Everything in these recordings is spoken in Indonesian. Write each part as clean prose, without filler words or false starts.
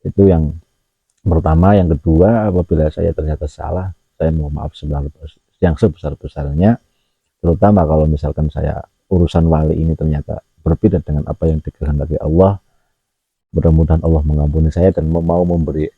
Itu yang pertama. Yang kedua, apabila saya ternyata salah, saya mohon maaf yang sebesar-besarnya, terutama kalau misalkan saya urusan wali ini ternyata berbeda dengan apa yang dikehendaki Allah. Mudah-mudahan Allah mengampuni saya dan mau memberi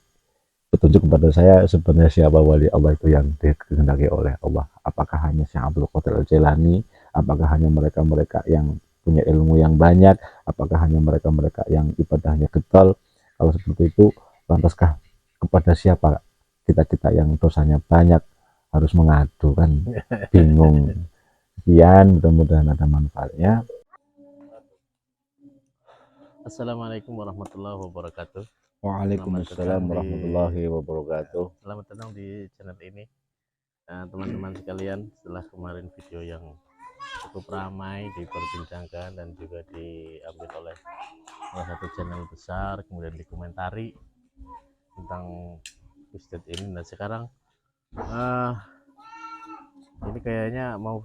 petunjuk kepada saya sebenarnya siapa wali Allah itu yang dikehendaki oleh Allah. Apakah hanya Syekh Abdul Qadir Al-Jailani? Apakah hanya mereka-mereka yang punya ilmu yang banyak? Apakah hanya mereka-mereka yang ibadahnya getol? Kalau seperti itu, lantaskah kepada siapa kita-kita yang dosanya banyak harus mengadu, kan bingung. Sekian, mudah-mudahan ada manfaatnya. Assalamualaikum warahmatullahi wabarakatuh. Waalaikumsalam warahmatullahi wabarakatuh. Selamat datang di channel ini, teman-teman sekalian. Setelah kemarin video yang cukup ramai diperbincangkan dan juga diambil oleh salah satu channel besar, kemudian dikomentari tentang Ustadz ini, dan sekarang ini kayaknya mau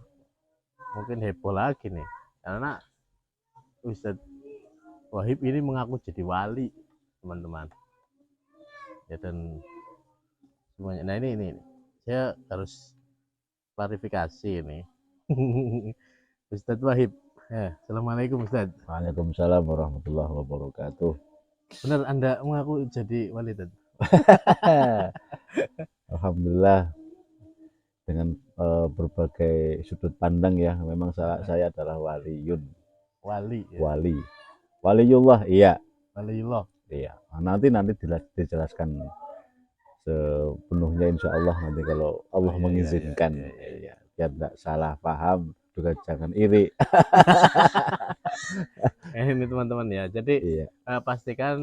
mungkin heboh lagi nih, karena Ustadz Wahib ini mengaku jadi wali, teman-teman ya. Dan semuanya, nah ini saya harus klarifikasi ini. Ustadz Wahib, assalamualaikum Ustadz. Waalaikumsalam warahmatullahi wabarakatuh. Benar Anda mengaku jadi wali, Ustadz? Alhamdulillah, dengan berbagai sudut pandang ya, memang saya adalah waliyun. Wali ya. Waliullah, iya. Waliullah. Iya. Nanti dijelaskan sepenuhnya insya Allah nanti kalau Allah mengizinkan. Iya. Biar tidak salah paham, juga jangan iri. Ini teman-teman ya. Jadi Iya. Pastikan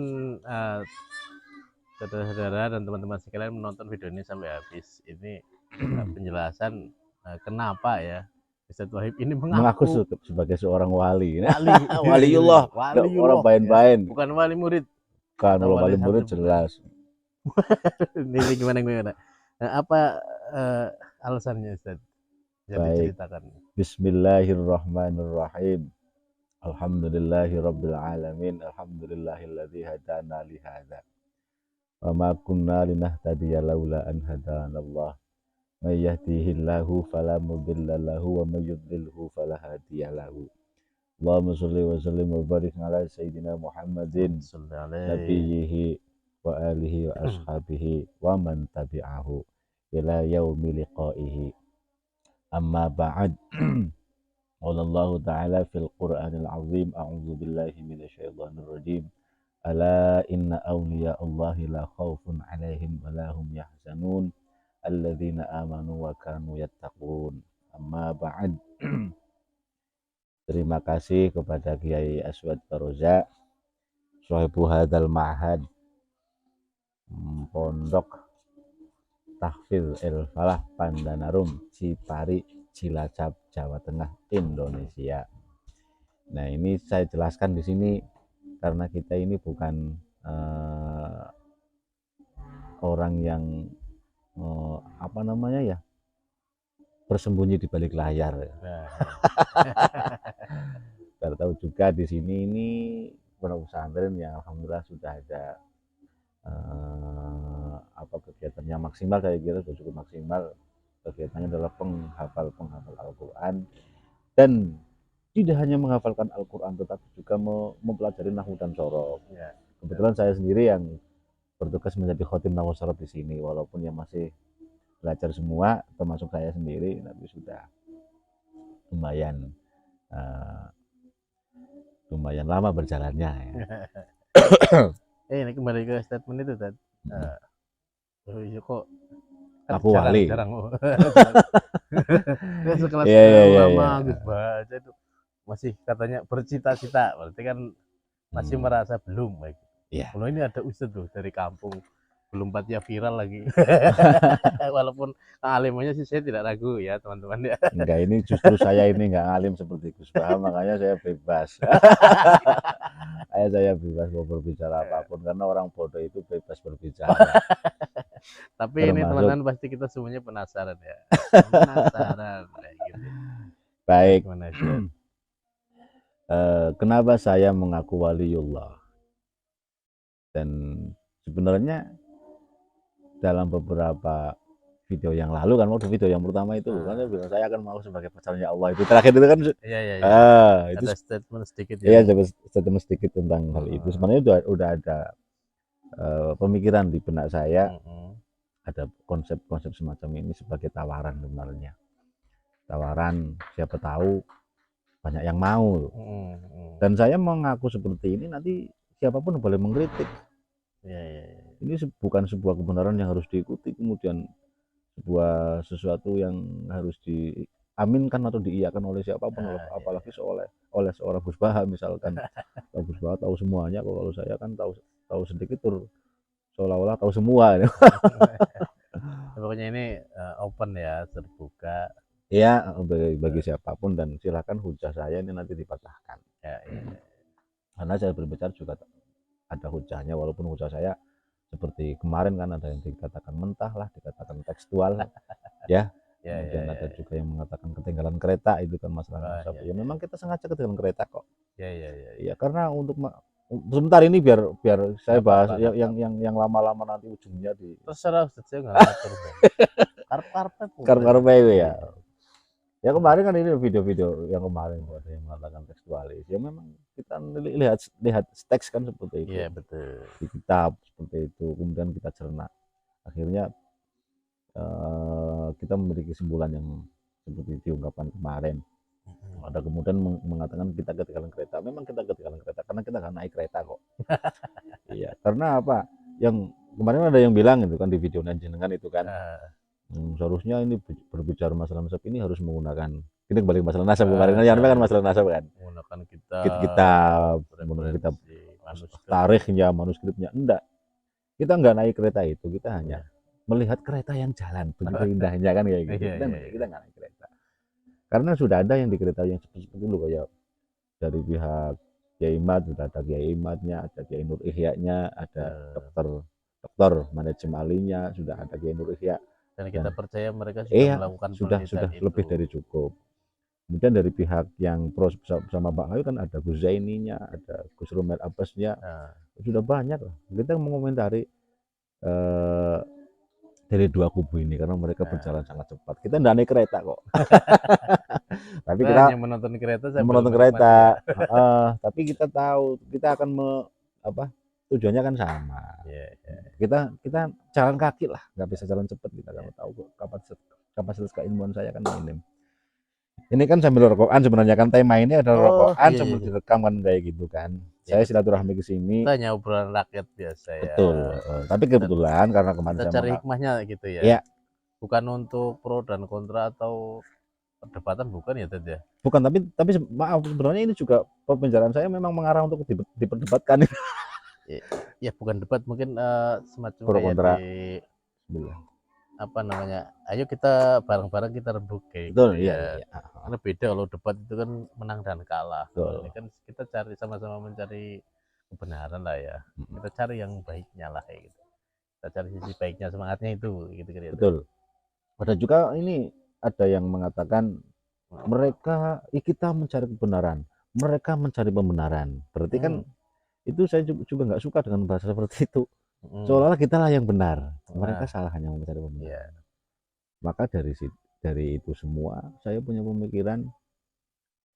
saudara-saudara dan teman-teman sekalian menonton video ini sampai habis. Ini penjelasan kenapa ya Ustadz Wahib ini mengaku sebagai seorang wali. Waliullah. Orang bain-bain. Ya. Bukan wali murid. Kan kalau wali murid jelas. Ini gimana? Apa alasannya, Ustaz? Jadi ceritakan. Bismillahirrahmanirrahim. Alhamdulillahirabbil alamin. Alhamdulillahilladzi hadana li hadza. Wa ma kunna linahtadiya laula an hadanallah. May yahdihillahu fala mudilla lahu wa may yudlilhu fala hadiya lahu. Allahumma shalli wa sallim wa barik ala sayyidina Muhammadin nabiyhi wa alihi wa ashabihi wa man tabi'ahu ila yaumi liqa'ihi. Amma ba'd. Wallahu ta'ala fil Qur'anil azim. A'udzu billahi minasyaitonir rajim. Ala inna awliya Allahi la khaufun 'alaihim wa la hum yahzanun alladzina amanu wa kanu yattaqun. Amma ba'd. Terima kasih kepada Kiai Aswad Baroza, Sohibu Hadal Ma'had, Pondok Tahfidz El Falah Pandanarum, Cipari, Cilacap, Jawa Tengah, Indonesia. Nah, ini saya jelaskan di sini karena kita ini bukan orang yang bersembunyi di balik layar. Kita tahu juga di sini ini pondok pesantren yang alhamdulillah sudah ada kegiatannya maksimal, kayak gitu sudah cukup maksimal. Kegiatannya adalah penghafal Al-Quran, dan tidak hanya menghafalkan Al-Quran tetapi juga mempelajari nahwu dan sorof. Kebetulan saya sendiri yang bertugas menjadi khotim nahwu sorof di sini, walaupun yang masih belajar semua termasuk saya sendiri, tapi sudah lumayan lama berjalannya ya. Ini kembali ke statement itu, Tad. Kok aku wali jarang sekelas ulama Gus baca itu masih katanya bercita-cita, berarti kan masih merasa belum baik. Kalau ini ada ustadz loh dari kampung, belum patya viral lagi. Walaupun alimnya sih saya tidak ragu ya teman-teman ya. Enggak, ini justru saya ini enggak alim seperti Gus Baha, makanya saya bebas. Saya bebas mau berbicara apapun karena orang bodoh itu bebas berbicara. Tapi ini teman-teman pasti kita semuanya penasaran ya. Penasaran kayak gitu. Baik. Kenapa saya mengaku waliullah? Dan sebenarnya dalam beberapa video yang lalu kan, waktu video yang pertama itu kan saya bilang saya akan mau sebagai pacarnya Allah, itu terakhir itu kan Iya, iya, iya. itu Ada statement sedikit iya yang statement sedikit tentang hal itu. Sebenarnya udah ada pemikiran di benak saya, ada konsep-konsep semacam ini sebagai tawaran sebenarnya. Tawaran, siapa tahu banyak yang mau. Dan saya mengaku seperti ini, nanti siapapun boleh mengkritik. Iya, iya, iya. Ini bukan sebuah kebenaran yang harus diikuti, kemudian sebuah sesuatu yang harus diaminkan atau diiyakan oleh siapapun, apalagi oleh seorang Gus Baha misalkan. Gus Baha tahu semuanya, kalau saya kan tahu sedikit tuh, seolah-olah tahu semua. Pokoknya ini open ya, terbuka. Ya, bagi siapapun, dan silakan hujah saya ini nanti dipatahkan. Ya, ya. Karena saya berbicara juga ada hujahnya, walaupun hujah saya seperti kemarin kan ada yang dikatakan mentah lah, dikatakan tekstual ya. Kemudian ada juga yang mengatakan ketinggalan kereta, itu kan masalah nasab. Ya memang kita sengaja ketinggalan kereta kok. Ya karena untuk sebentar ini biar saya bahas yang lama-lama, nanti ujungnya di terserah saya nggak ngatur. karep ya. Ya kemarin kan ini video-video yang kemarin ada yang mengatakan tekstualis. Ya memang kita lihat teks kan seperti itu. Iya, betul. Di kitab seperti itu, kemudian kita cerna. Akhirnya kita memiliki kesimpulan yang seperti diungkapkan kemarin. Ada kemudian mengatakan kita ketinggalan kereta. Memang kita ketinggalan kereta karena kita nggak naik kereta kok. Iya, karena apa? Yang kemarin ada yang bilang itu kan di video jenengan itu kan. Seharusnya ini berbicara masalah nasab ini harus menggunakan, kita kembali ke masalah nasab kemarin kan masalah nasab kan, menggunakan kitab tarikhnya, manuskripnya. Enggak, kita enggak naik kereta itu, kita hanya melihat kereta yang jalan begitu indahnya kan kayak gitu. Kita enggak naik kereta karena sudah ada yang di kereta yang seperti itu kayak dari pihak Kiai Imad, sudah ada Kiai Imadnya, ada Kiai Nur Ihya-nya, ada dokter manajemen alinya, sudah ada Kiai Nur Ihya. Dan kita percaya mereka sudah melakukan sudah lebih dari cukup. Kemudian dari pihak yang pro sama Pak Ayu kan ada Gus Zaininya, ada Gus Romel Abbasnya, sudah banyak lah. Kita mengomentari dari dua kubu ini karena mereka berjalan sangat cepat. Kita nggak naik kereta kok. Tapi kita hanya menonton kereta. Tapi kita tahu kita akan tujuannya kan sama. Kita jalan kaki lah, nggak bisa jalan cepat. Kita nggak tahu kapasitas keilmuan saya kan minim. Ini kan sambil rokokan sebenarnya kan, tema ini adalah rokokan sambil direkam kan kayak gitu kan. Saya silaturahmi ke sini. Kita hanya obrolan rakyat biasa ya. Betul. Tapi kebetulan karena kemarin kita cari hikmahnya gitu ya. Bukan untuk pro dan kontra atau perdebatan, bukan ya Ted ya? Bukan, tapi maaf, sebenarnya ini juga pembicaraan saya memang mengarah untuk diperdebatkan. Ya bukan debat, mungkin semacam pro kontra. Apa namanya, ayo kita bareng-bareng kita rembuk kayak betul, gitu iya. Karena beda kalau debat itu kan menang dan kalah. Ini kan kita cari sama-sama mencari kebenaran lah ya. Kita cari yang baiknya lah kayak gitu. Kita cari sisi baiknya, semangatnya itu gitu kan. Betul. Ada juga ini ada yang mengatakan kita mencari kebenaran, mereka mencari pembenaran. Berarti kan itu saya juga nggak suka dengan bahasa seperti itu. Seolah-olah kita lah yang benar, mereka salah hanya mencari pembenaran. Maka dari itu semua saya punya pemikiran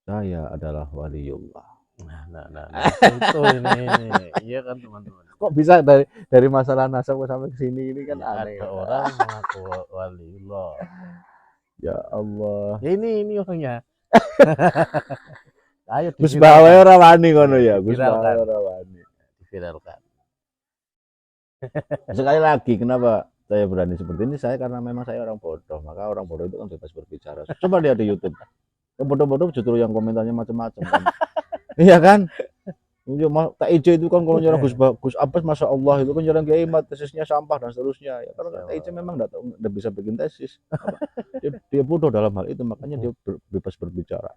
saya adalah waliullah. Nah itu ini iya kan teman-teman. Kok bisa dari masalah nasab sampai ke sini ini kan aneh. Ada orang mengaku waliullah. Ya Allah. Ya ini orangnya. Ayo Gus Baha ora wani ngono ya, Gus Baha ora wani. Diviralkan. Sekali lagi kenapa saya berani seperti ini? Saya karena memang saya orang bodoh, maka orang bodoh itu kan bebas berbicara. Coba lihat di YouTube. Yang bodoh-bodoh justru yang komentarnya macam-macam kan. Iya kan? Tak ijo itu kan kalau nyerang Gus Abbas, masya Allah itu kan nyerang Kiai Imad, tesisnya sampah dan seterusnya. Ya karena tak ijo memang nggak bisa bikin tesis. Dia bodoh dalam hal itu, makanya dia bebas berbicara.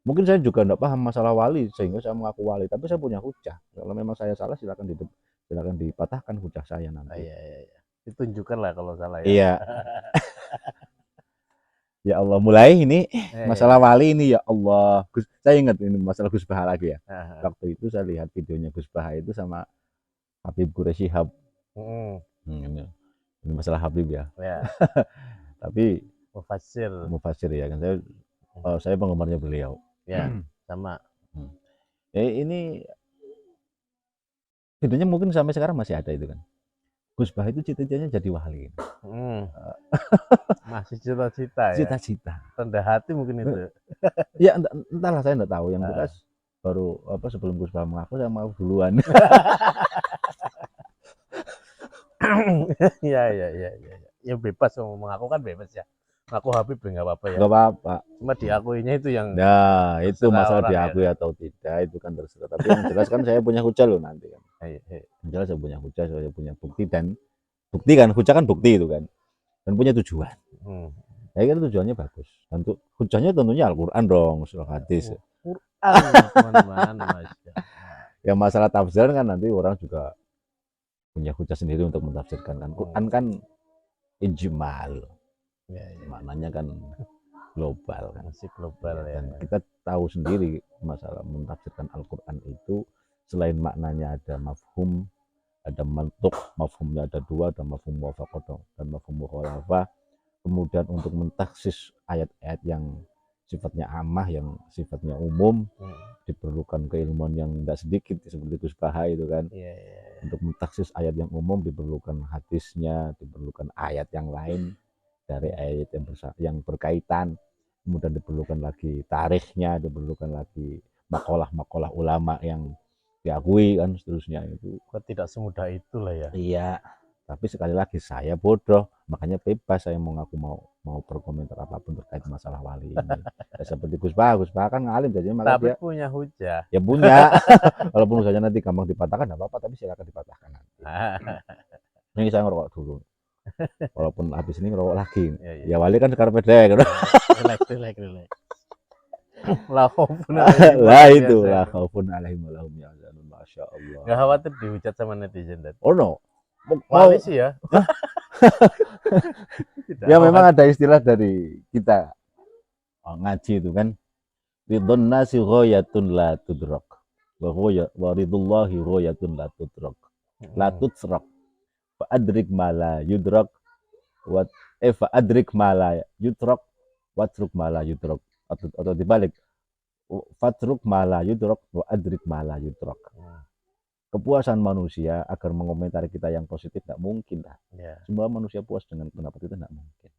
Mungkin saya juga tidak paham masalah wali sehingga saya mengaku wali, tapi saya punya hujah. Kalau memang saya salah silakan dipatahkan hujah saya nanti. Iya. Ditunjukkan lah kalau salah ya. Iya. Ya Allah, mulai ini masalah wali ini, ya Allah. Saya ingat ini masalah Gus Baha lagi ya. Waktu itu saya lihat videonya Gus Baha itu sama Habib Quraish Shihab. Ini masalah Habib ya. Ya, Tapi mufassir. mufasir ya kan, saya penggemarnya beliau. Ya, sama. Ini videonya mungkin sampai sekarang masih ada itu kan. Gus Bah itu cita-citanya jadi wali. Masih cita-cita ya. Cita-cita. Rendah hati mungkin itu. Ya entahlah, saya enggak tahu. Yang jelas baru sebelum Gus Bah mengaku, saya mau duluan. Ya. Ya bebas mengaku kan bebas ya. Ngaku Habib nggak apa-apa ya. Nggak apa-apa. Cuma diakuinya itu yang. Nah, itu masalah diakui ya. atau tidak itu kan terserah. Tapi yang jelas kan saya punya hujah loh nanti kan. Yang jelas saya punya hujah, saya punya bukti, dan bukti kan, hujah kan bukti itu kan. Dan punya tujuan. Saya kira tujuannya bagus. Dan hujahnya tentunya Al-Quran dong, surah hadis. Quran, teman-teman. Ya masalah tafsir kan nanti orang juga punya hujah sendiri untuk mentafsirkan kan. Quran kan ijmal. Ya. Maknanya kan global kan. Masih global ya. Dan kita tahu sendiri masalah mentafsirkan Al-Quran itu selain maknanya ada mafhum, ada mantuk, mafhumnya ada dua, ada mafhum muwafaqah dan mafhum mukhalafah. Kemudian untuk mentaksis ayat-ayat yang sifatnya amah, yang sifatnya umum, diperlukan keilmuan yang tidak sedikit seperti Gus Baha itu kan. Untuk mentaksis ayat yang umum diperlukan hadisnya, diperlukan ayat yang lain dari ayat yang berkaitan. Kemudian diperlukan lagi tarikhnya, diperlukan lagi makalah-makalah ulama yang diakui kan, seterusnya itu. Tidak semudah itulah ya. Iya, tapi sekali lagi saya bodoh, makanya bebas saya mau ngaku, mau berkomentar apapun terkait masalah wali ini. Ya, seperti Gus Bah kan ngalim, jadi maka tapi dia punya hujah. Ya punya. Walaupun hujahnya nanti gampang dipatahkan enggak apa-apa, tapi silakan dipatahkan nanti. Ini saya ngerokok dulu. Walaupun habis ini ngerokok lagi. Ya wali kan sekarang pedek. Relax. Lah itu lah khaufun alaihim wa lahum yahzanun, masyaallah. Enggak khawatir dihujat sama netizen tadi. Oh no. Wali sih ya. Ya memang ada istilah dari kita ngaji itu kan, ridhon nasi ghayatun la tudrak wa ridhullahi ghayatun la tudrak la tutsrak fa adrik ma la yudrak wa fa adrik ma la yudrak watruk ma la yudrak, atau dibalik, fatruk ma la yudrak wa adrik ma la yudrak. Kepuasan manusia agar mengomentari kita yang positif tidak mungkin lah. Semua manusia puas dengan pendapat kita tidak mungkin.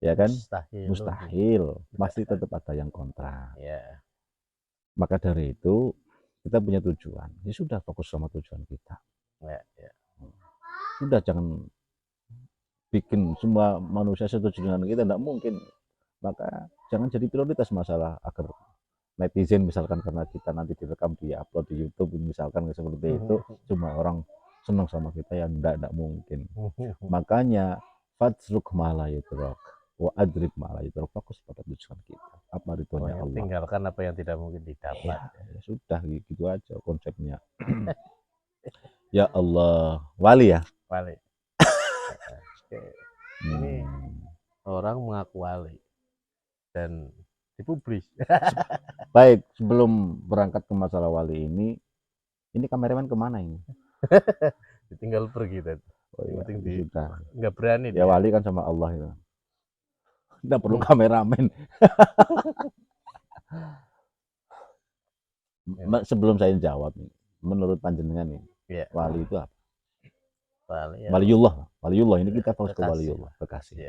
Ya kan? Mustahil. Pasti tetap ada yang kontra. Maka dari itu kita punya tujuan. Ya sudah, fokus sama tujuan kita. Sudah, jangan bikin semua manusia setuju dengan kita, tidak mungkin. Maka jangan jadi prioritas masalah agar netizen misalkan karena kita nanti direkam, di-upload di YouTube misalkan seperti itu, semua orang senang sama kita, ya tidak mungkin. Makanya fatruk ma la yudrak wa adrik ma la yudrak, fokus pada tujuan kita. Apa ridhonya Allah. Tinggalkan apa yang tidak mungkin didapat. Ya sudah, gitu aja konsepnya. Ya Allah, wali ya? Wali. Ini orang mengaku wali dan dipublis. Baik, sebelum berangkat ke masalah wali ini kameramen kemana ini? Ditinggal pergi tadi. Oh iya, sudah. Nggak berani. Ya dia. Wali kan sama Allah ya. Tidak perlu kameramen. Sebelum saya jawab nih, menurut panjenengan nih, wali itu apa? Waliullah ini kita fokus ke waliullah, kekasih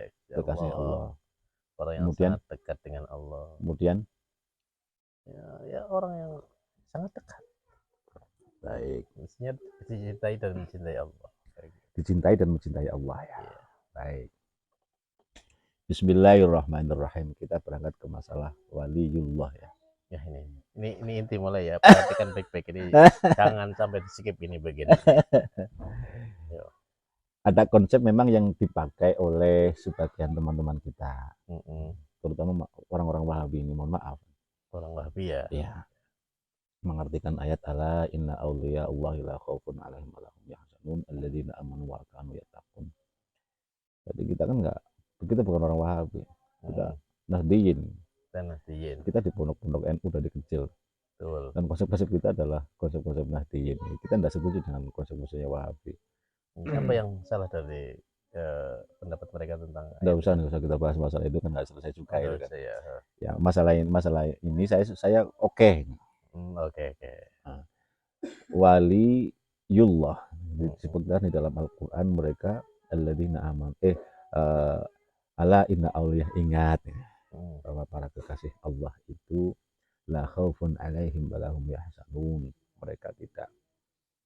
Allah. Orang yang sangat dekat dengan Allah. Kemudian ya orang yang sangat dekat. Baik. Maksudnya dicintai dan mencintai Allah. Dicintai dan mencintai Allah ya. Baik. Bismillahirrahmanirrahim. Kita berangkat ke masalah waliullah ya. Ya ini inti mulai ya. Perhatikan baik-baik ini. Jangan sampai di skip ini bagian. Ada konsep memang yang dipakai oleh sebagian teman-teman kita, terutama orang-orang Wahabi ini, mohon maaf. Orang Wahabi ya. Ya. Mengartikan ayat ala inna awliya Allahi la khaufun alaihim wa lahum yahzanun alladzina amanu wa kanu yattaqun. Jadi kita kan kita bukan orang Wahabi. Kita Nahdiyin. Kita di pondok-pondok NU dari kecil. Betul. Dan konsep-konsep kita adalah konsep-konsep Nahdiyin. Kita tidak setuju dengan konsep-konsepnya Wahabi. Apa yang salah dari pendapat mereka tentang Nggak ayat usah, ini? nggak usah kita bahas masalah itu, kan nggak selesai juga Oh, itu nggak kan. usah ya. Ya masalah ini saya oke. Oke oke. Nah, waliyullah Hmm, disebutkan di dalam Al-Quran, mereka alladzina aman ala inna awliyah, ingat ya, hmm, bahwa para kekasih Allah itu la khaufun alaihim walahum yahzanun, mereka tidak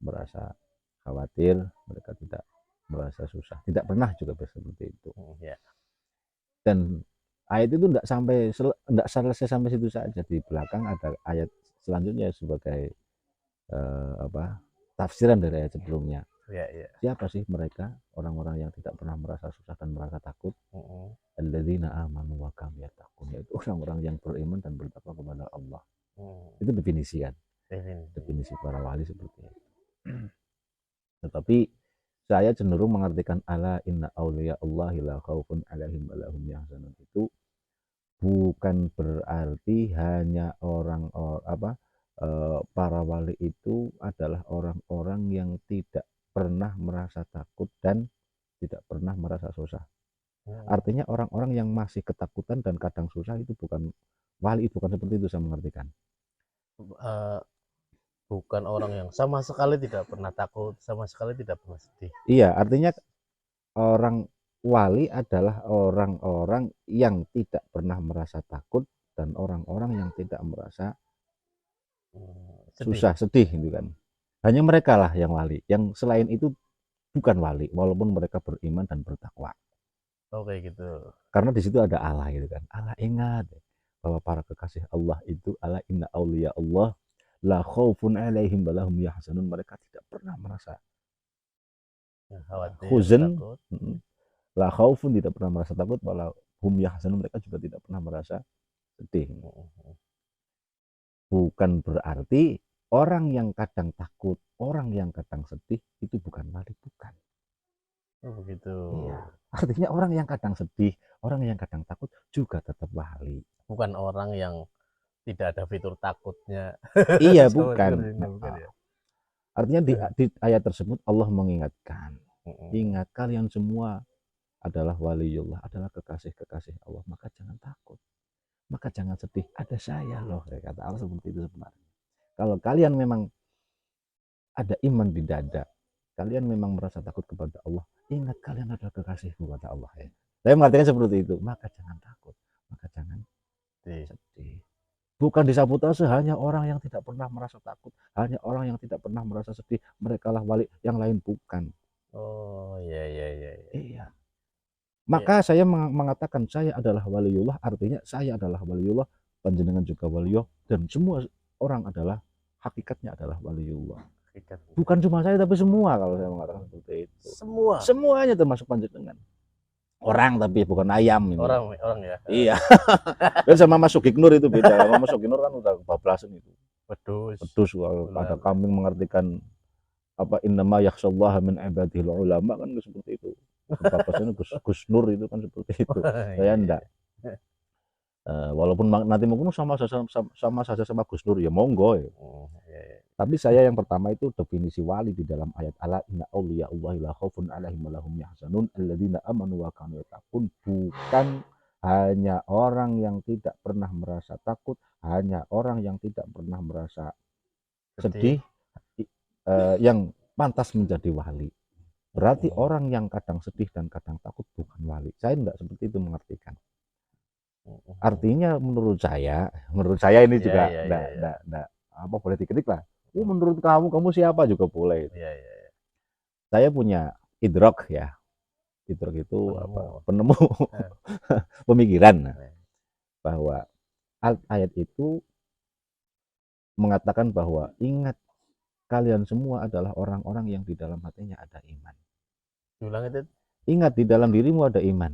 merasa khawatir, mereka tidak merasa susah, tidak pernah juga seperti itu. ya. Dan ayat itu tidak selesai sampai situ saja, di belakang ada ayat selanjutnya sebagai tafsiran dari ayat sebelumnya. Ya, ya. Siapa sih mereka, orang-orang yang tidak pernah merasa susah dan merasa takut? Hmm, Alladzina amanu wa kanu yattaqun, yaitu orang-orang yang beriman dan bertakwa kepada Allah. hmm. Itu definisi kan, Definisi. definisi para wali seperti itu. Tetapi saya cenderung mengartikan ala inna auliya Allahi la khaufun alaihim wa lahum yahzanun itu bukan berarti hanya para wali itu adalah orang-orang yang tidak pernah merasa takut dan tidak pernah merasa susah. Artinya orang-orang yang masih ketakutan dan kadang susah itu bukan wali, bukan seperti itu saya mengartikan. Bukan orang yang sama sekali tidak pernah takut, sama sekali tidak pernah sedih. Iya, artinya orang wali adalah orang-orang yang tidak pernah merasa takut dan orang-orang yang tidak merasa susah, sedih gitu kan. Hanya mereka lah yang wali. Yang selain itu bukan wali, walaupun mereka beriman dan bertakwa. Oke gitu. Karena di situ ada Allah gitu kan. Allah, ingat bahwa para kekasih Allah itu ala inna auliya Allah la khaufun alaihim wa lahum yahzanun, mereka tidak pernah merasa Khawatir, huzn, takut. la khaufun, tidak pernah merasa takut, wala hum yahzanun, mereka juga tidak pernah merasa sedih. Bukan berarti orang yang kadang takut, orang yang kadang sedih itu bukan wali, bukan. Oh begitu. Iya. Artinya orang yang kadang sedih, orang yang kadang takut juga tetap wali. Bukan orang yang tidak ada fitur takutnya. Iya, Sama bukan. seperti ini, bukan ya. Artinya di ayat tersebut Allah mengingatkan, ingat kalian semua adalah waliullah, adalah kekasih-kekasih Allah, maka jangan takut, maka jangan sedih, ada saya loh, kata Allah seperti itu sebenarnya. Kalau kalian memang ada iman di dada, kalian memang merasa takut kepada Allah, ingat kalian adalah kekasihku, kata Allah ya. Saya mengartikan seperti itu, maka jangan takut, maka jangan sedih. Bukan disabotase hanya orang yang tidak pernah merasa takut, hanya orang yang tidak pernah merasa sedih, mereka lah wali, yang lain bukan. Oh iya iya iya. Iya. Maka saya mengatakan saya adalah waliullah, artinya saya adalah waliullah, panjenengan juga waliullah, dan semua orang adalah hakikatnya adalah waliullah. Bukan cuma saya tapi semua, kalau saya mengatakan seperti itu. Semuanya termasuk panjenengan. Orang tapi bukan ayam ini. Orang ya. Iya. Dan sama Mas Sugiknur itu beda. Sama Mas Sugiknur kan udah kebablasan itu. Pedus kalau ada kambing mengartikan apa innama yakhsyallaha min ibadihil ulama, kan seperti itu. Kebablasan Gus Nur itu kan seperti itu. Saya enggak. Walaupun nanti mungkin sama saja sama Gus Nur ya monggo ya. Tapi saya yang pertama itu definisi wali di dalam ayat ala inna auliya Allahi la khaufun alaihim wa lahum yahzanun alladzina amanu wa kanu yattaqun, bukan hanya orang yang tidak pernah merasa takut, hanya orang yang tidak pernah merasa sedih yang pantas menjadi wali. Berarti orang yang kadang sedih dan kadang takut bukan wali. Saya enggak seperti itu mengartikan. Artinya menurut saya ini juga enggak apa boleh dikritik lah. Menurut kamu siapa juga boleh. Saya punya idrok ya. Idrok itu penemu pemikiran bahwa ayat itu mengatakan bahwa ingat kalian semua adalah orang-orang yang di dalam hatinya ada iman. Ingat di dalam dirimu ada iman.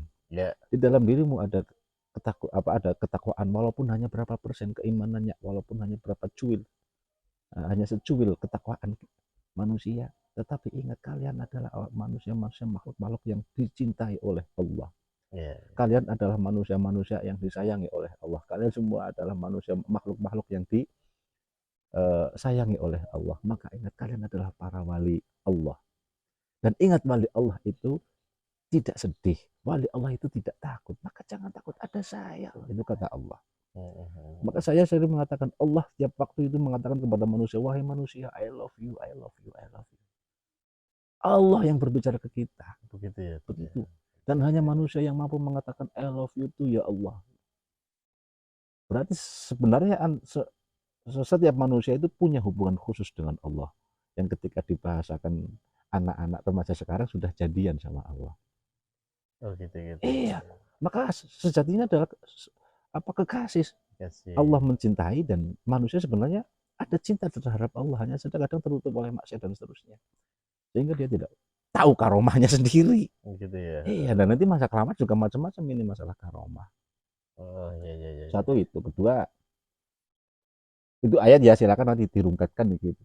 Di dalam dirimu ada ketakwaan, walaupun hanya berapa persen keimanannya, walaupun hanya berapa cuil. Hanya secuil ketakwaan manusia, tetapi ingat kalian adalah manusia makhluk yang dicintai oleh Allah. Kalian adalah manusia yang disayangi oleh Allah. Kalian semua adalah manusia makhluk yang disayangi oleh Allah. Maka ingat kalian adalah para wali Allah. Dan ingat, wali Allah itu tidak sedih, wali Allah itu tidak takut. Maka jangan takut, ada saya, itu kata Allah. Maka saya sering mengatakan, Allah tiap waktu itu mengatakan kepada manusia, wahai manusia, I love you, I love you, I love you. Allah yang berbicara ke kita. Begitu ya. Begitu. Dan hanya manusia yang mampu mengatakan I love you to ya Allah. Berarti sebenarnya setiap manusia itu punya hubungan khusus dengan Allah. Yang ketika dibahasakan anak-anak remaja sekarang sudah jadian sama Allah. Oh gitu. Iya. Maka sejatinya adalah apa, kekasih. Allah mencintai dan manusia sebenarnya ada cinta terhadap Allah, hanya saja kadang tertutup oleh maksiat dan seterusnya. Sehingga dia tidak tahu karomahnya sendiri. Gitu ya. Iya, dan nanti masa keramat juga macam-macam ini masalah karomah. Oh iya. Satu itu, kedua itu ayat ya, silakan nanti dirungkatkan gitu.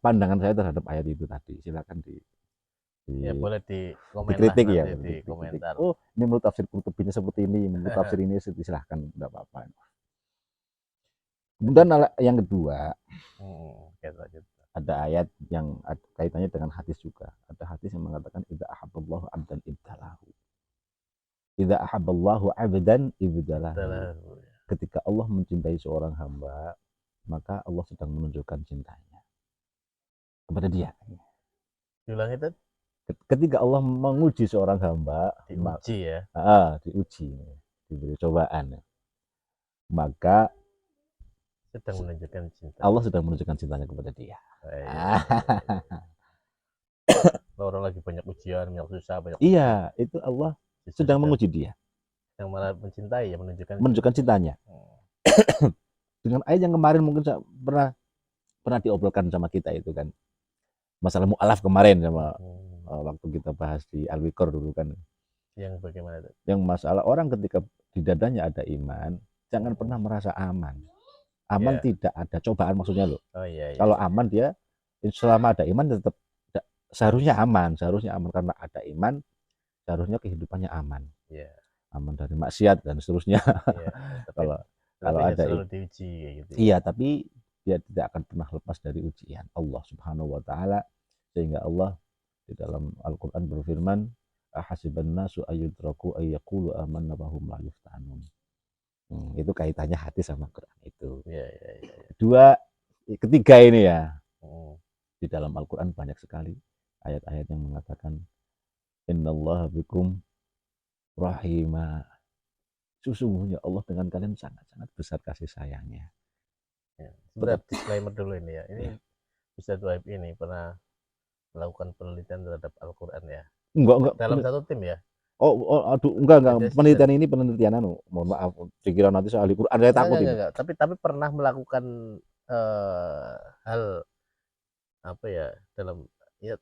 Pandangan saya terhadap ayat itu tadi, silakan ya boleh dikritik ya, di komentar. Oh, ini menurut tafsir Qurtubinya seperti ini, menurut tafsir ini silahkan, tidak apa-apa. Kemudian yang kedua, ada ayat yang kaitannya dengan hadis juga. Ada hadis yang mengatakan idza ahabballahu 'abdan ibtalahu. Idza ahabballahu 'abdan ibtalahu. Ketika Allah mencintai seorang hamba, maka Allah sedang menunjukkan cintanya kepada dia. Diulang itu? Ketika Allah menguji seorang hamba, diuji ya. Diuji, diberi cobaan. Maka sedang menunjukkan cinta. Allah sedang menunjukkan cintanya kepada dia. Orang lagi banyak ujian, banyak susah, banyak. Iya, itu Allah sedang menguji dia. Yang malah mencintai ya, menunjukkan cintanya. Dengan ayat yang kemarin mungkin pernah diobrolkan sama kita itu kan. Masalah mu'alaf kemarin sama waktu kita bahas di Al-Wiqor dulu kan. Yang bagaimana itu? Yang masalah orang ketika di dadanya ada iman, jangan pernah merasa aman. Aman tidak ada cobaan maksudnya loh. Kalau aman dia selama ada iman tetap seharusnya aman karena ada iman, seharusnya kehidupannya aman. Aman dari maksiat dan seterusnya. Kalau ada diuji gitu. Iya, tapi dia tidak akan pernah lepas dari ujian Allah Subhanahu wa taala, sehingga Allah di dalam Al-Qur'an berfirman, ahasiban nasu ayyudraku ayyaqulu amanna wa hum la yuftanun. Itu kaitannya hati sama Quran itu. Kedua, ketiga ini ya. Di dalam Al-Qur'an banyak sekali ayat-ayat yang mengatakan innallaha bikum rahimah. Sesungguhnya Allah dengan kalian sangat-sangat besar kasih sayangnya. Sebentar disclaimer dulu ini ya. Ini Ustadz Wahib ini pernah melakukan penelitian terhadap Al-Qur'an ya. Enggak. Dalam satu tim ya. Aduh, enggak. Penelitian ini penelitian mohon maaf, dikira nanti soal Al-Qur'an, saya takut ini. Tapi pernah melakukan hal apa ya,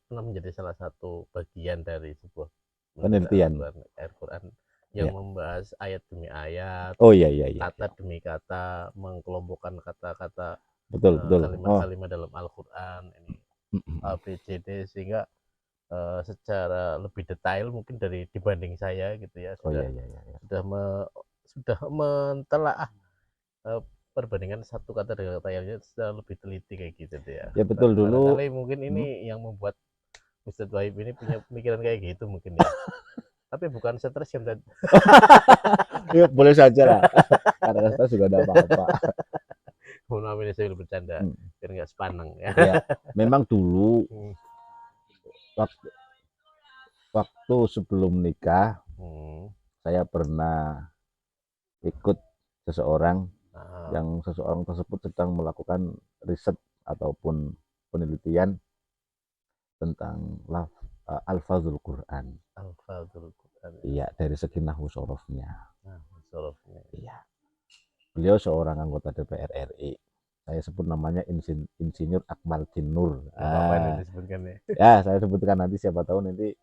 pernah menjadi salah satu bagian dari sebuah penelitian Al-Qur'an yang membahas ayat demi ayat, kata demi kata, mengkelompokkan kata-kata, betul. kalimat-kalimat dalam Al-Qur'an ini ABCD, sehingga secara lebih detail mungkin dibanding saya gitu ya, sudah mentelaah perbandingan satu kata dengan kata lainnya secara lebih teliti kayak gitu ya. Ya betul dulu. Kali mungkin ini yang membuat Ustadz Wahib ini punya pemikiran kayak gitu mungkin ya. Tapi bukan stres yang tadi. Ya, boleh saja lah. Karena stres juga ada apa-apa. Mohon maaf ini saya bercanda, biar nggak sepaneng ya. Memang dulu waktu sebelum nikah, saya pernah ikut seseorang yang seseorang tersebut sedang melakukan riset ataupun penelitian tentang alfazul Quran. Iya, dari segi nahwu sorofnya. Iya. Beliau seorang anggota DPR RI. Saya sebut namanya Insinyur Akmal Jinur. Ya, saya sebutkan nanti, siapa tahu nanti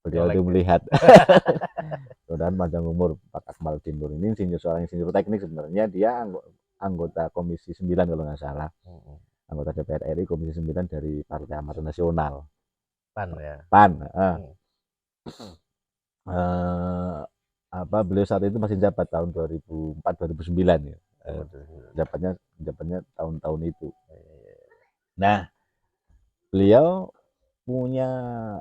beliau itu melihat. Mudah-mudahan panjang umur Pak Akmal Jinur ini seorang insinyur teknik sebenarnya. Dia anggota Komisi 9 kalau nggak salah. Anggota DPR RI Komisi 9 dari Partai Amanat Nasional. PAN ya. PAN. Beliau saat itu masih jabat tahun 2004-2009 ya. Jabatnya tahun-tahun itu. Nah, beliau punya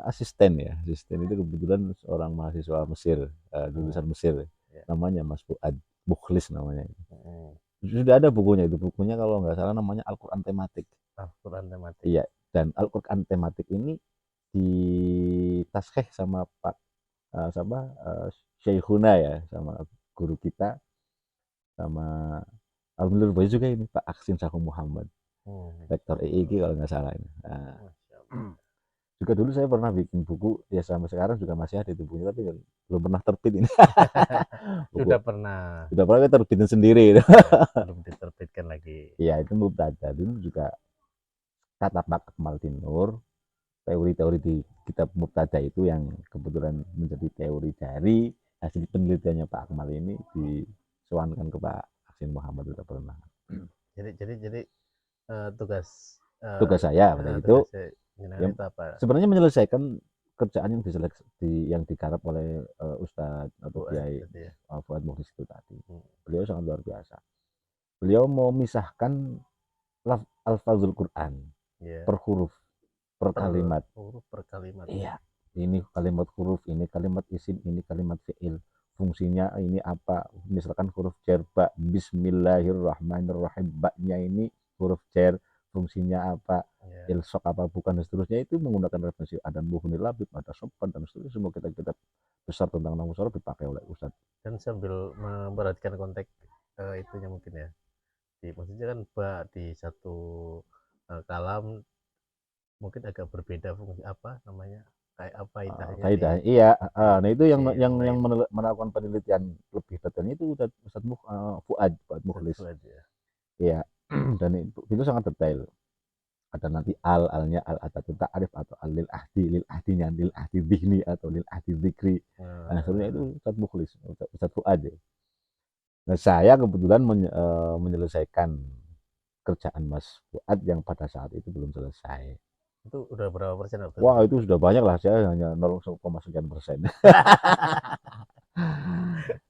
asisten itu kebetulan seorang mahasiswa Mesir, lulusan Mesir, Ya. namanya Mas Fuad Mukhlis namanya. Hmm. Sudah ada bukunya itu, bukunya kalau nggak salah namanya Al-Quran Tematik. Al-Quran Tematik. Iya, dan Al-Quran Tematik ini ditaskeh sama Pak Syekhuna ya, sama guru kita, sama alhamdulillah banyak juga ini Pak Aksin Sahu Muhammad, rektor EIG kalau nggak salah ini. Nah, juga dulu saya pernah bikin buku, ya sampai sekarang juga masih ada itu bukunya, tapi belum pernah terbit ini. Sudah pernah terbitin sendiri itu. belum diterbitkan lagi. Iya, itu Mubtada dulu juga kata Pak Akmal Tinur, teori-teori di kitab Mubtada itu yang kebetulan menjadi teori dari hasil penelitiannya Pak Akmal ini disewankan ke Pak Aksin Muhammad, sudah pernah. Jadi tugas Tugas saya pada itu itu apa? Sebenarnya menyelesaikan kerjaan yang digarap oleh Ustadz atau Fuad Kiai tadi ya. Fuad Mukhlis itu tadi. Beliau sangat luar biasa. Beliau mau memisahkan alfazul Quran per huruf, per kalimat. Huruf per kalimat. Iya. Ini kalimat huruf, ini kalimat isim, ini kalimat fi'il. Fungsinya ini apa? Misalkan huruf jar ba, bismillahirrahmanirrahim. Ba-nya ini huruf jar, fungsinya apa? Ilsok apa bukan, dan seterusnya. Itu menggunakan referensi ada Mughni Labib, ada Sopan, dan seterusnya. Semua kitab-kitab besar tentang nahwu sharaf dipakai oleh Ustadz. Dan sambil memperhatikan konteks itunya mungkin ya. Maksudnya kan ba di satu kalam mungkin agak berbeda fungsi apa namanya, kayak apa Kaidah, iya. Nah itu yang melakukan penelitian lebih detailnya itu Ustadz Fuad Mukhlis. Iya. Dan itu sangat detail. Ada nanti alnya al atau ta'arif, atau al lil ahdinya lil ahdi dhihni atau lil ahdi dzikri. Nah sebenarnya itu Ustadz Mukhlis, Ustadz Fuad ya. Nah saya kebetulan menyelesaikan kerjaan Mas Fuad yang pada saat itu belum selesai. Itu udah berapa persen? Wah itu sudah banyak lah, saya hanya 0,sekian%.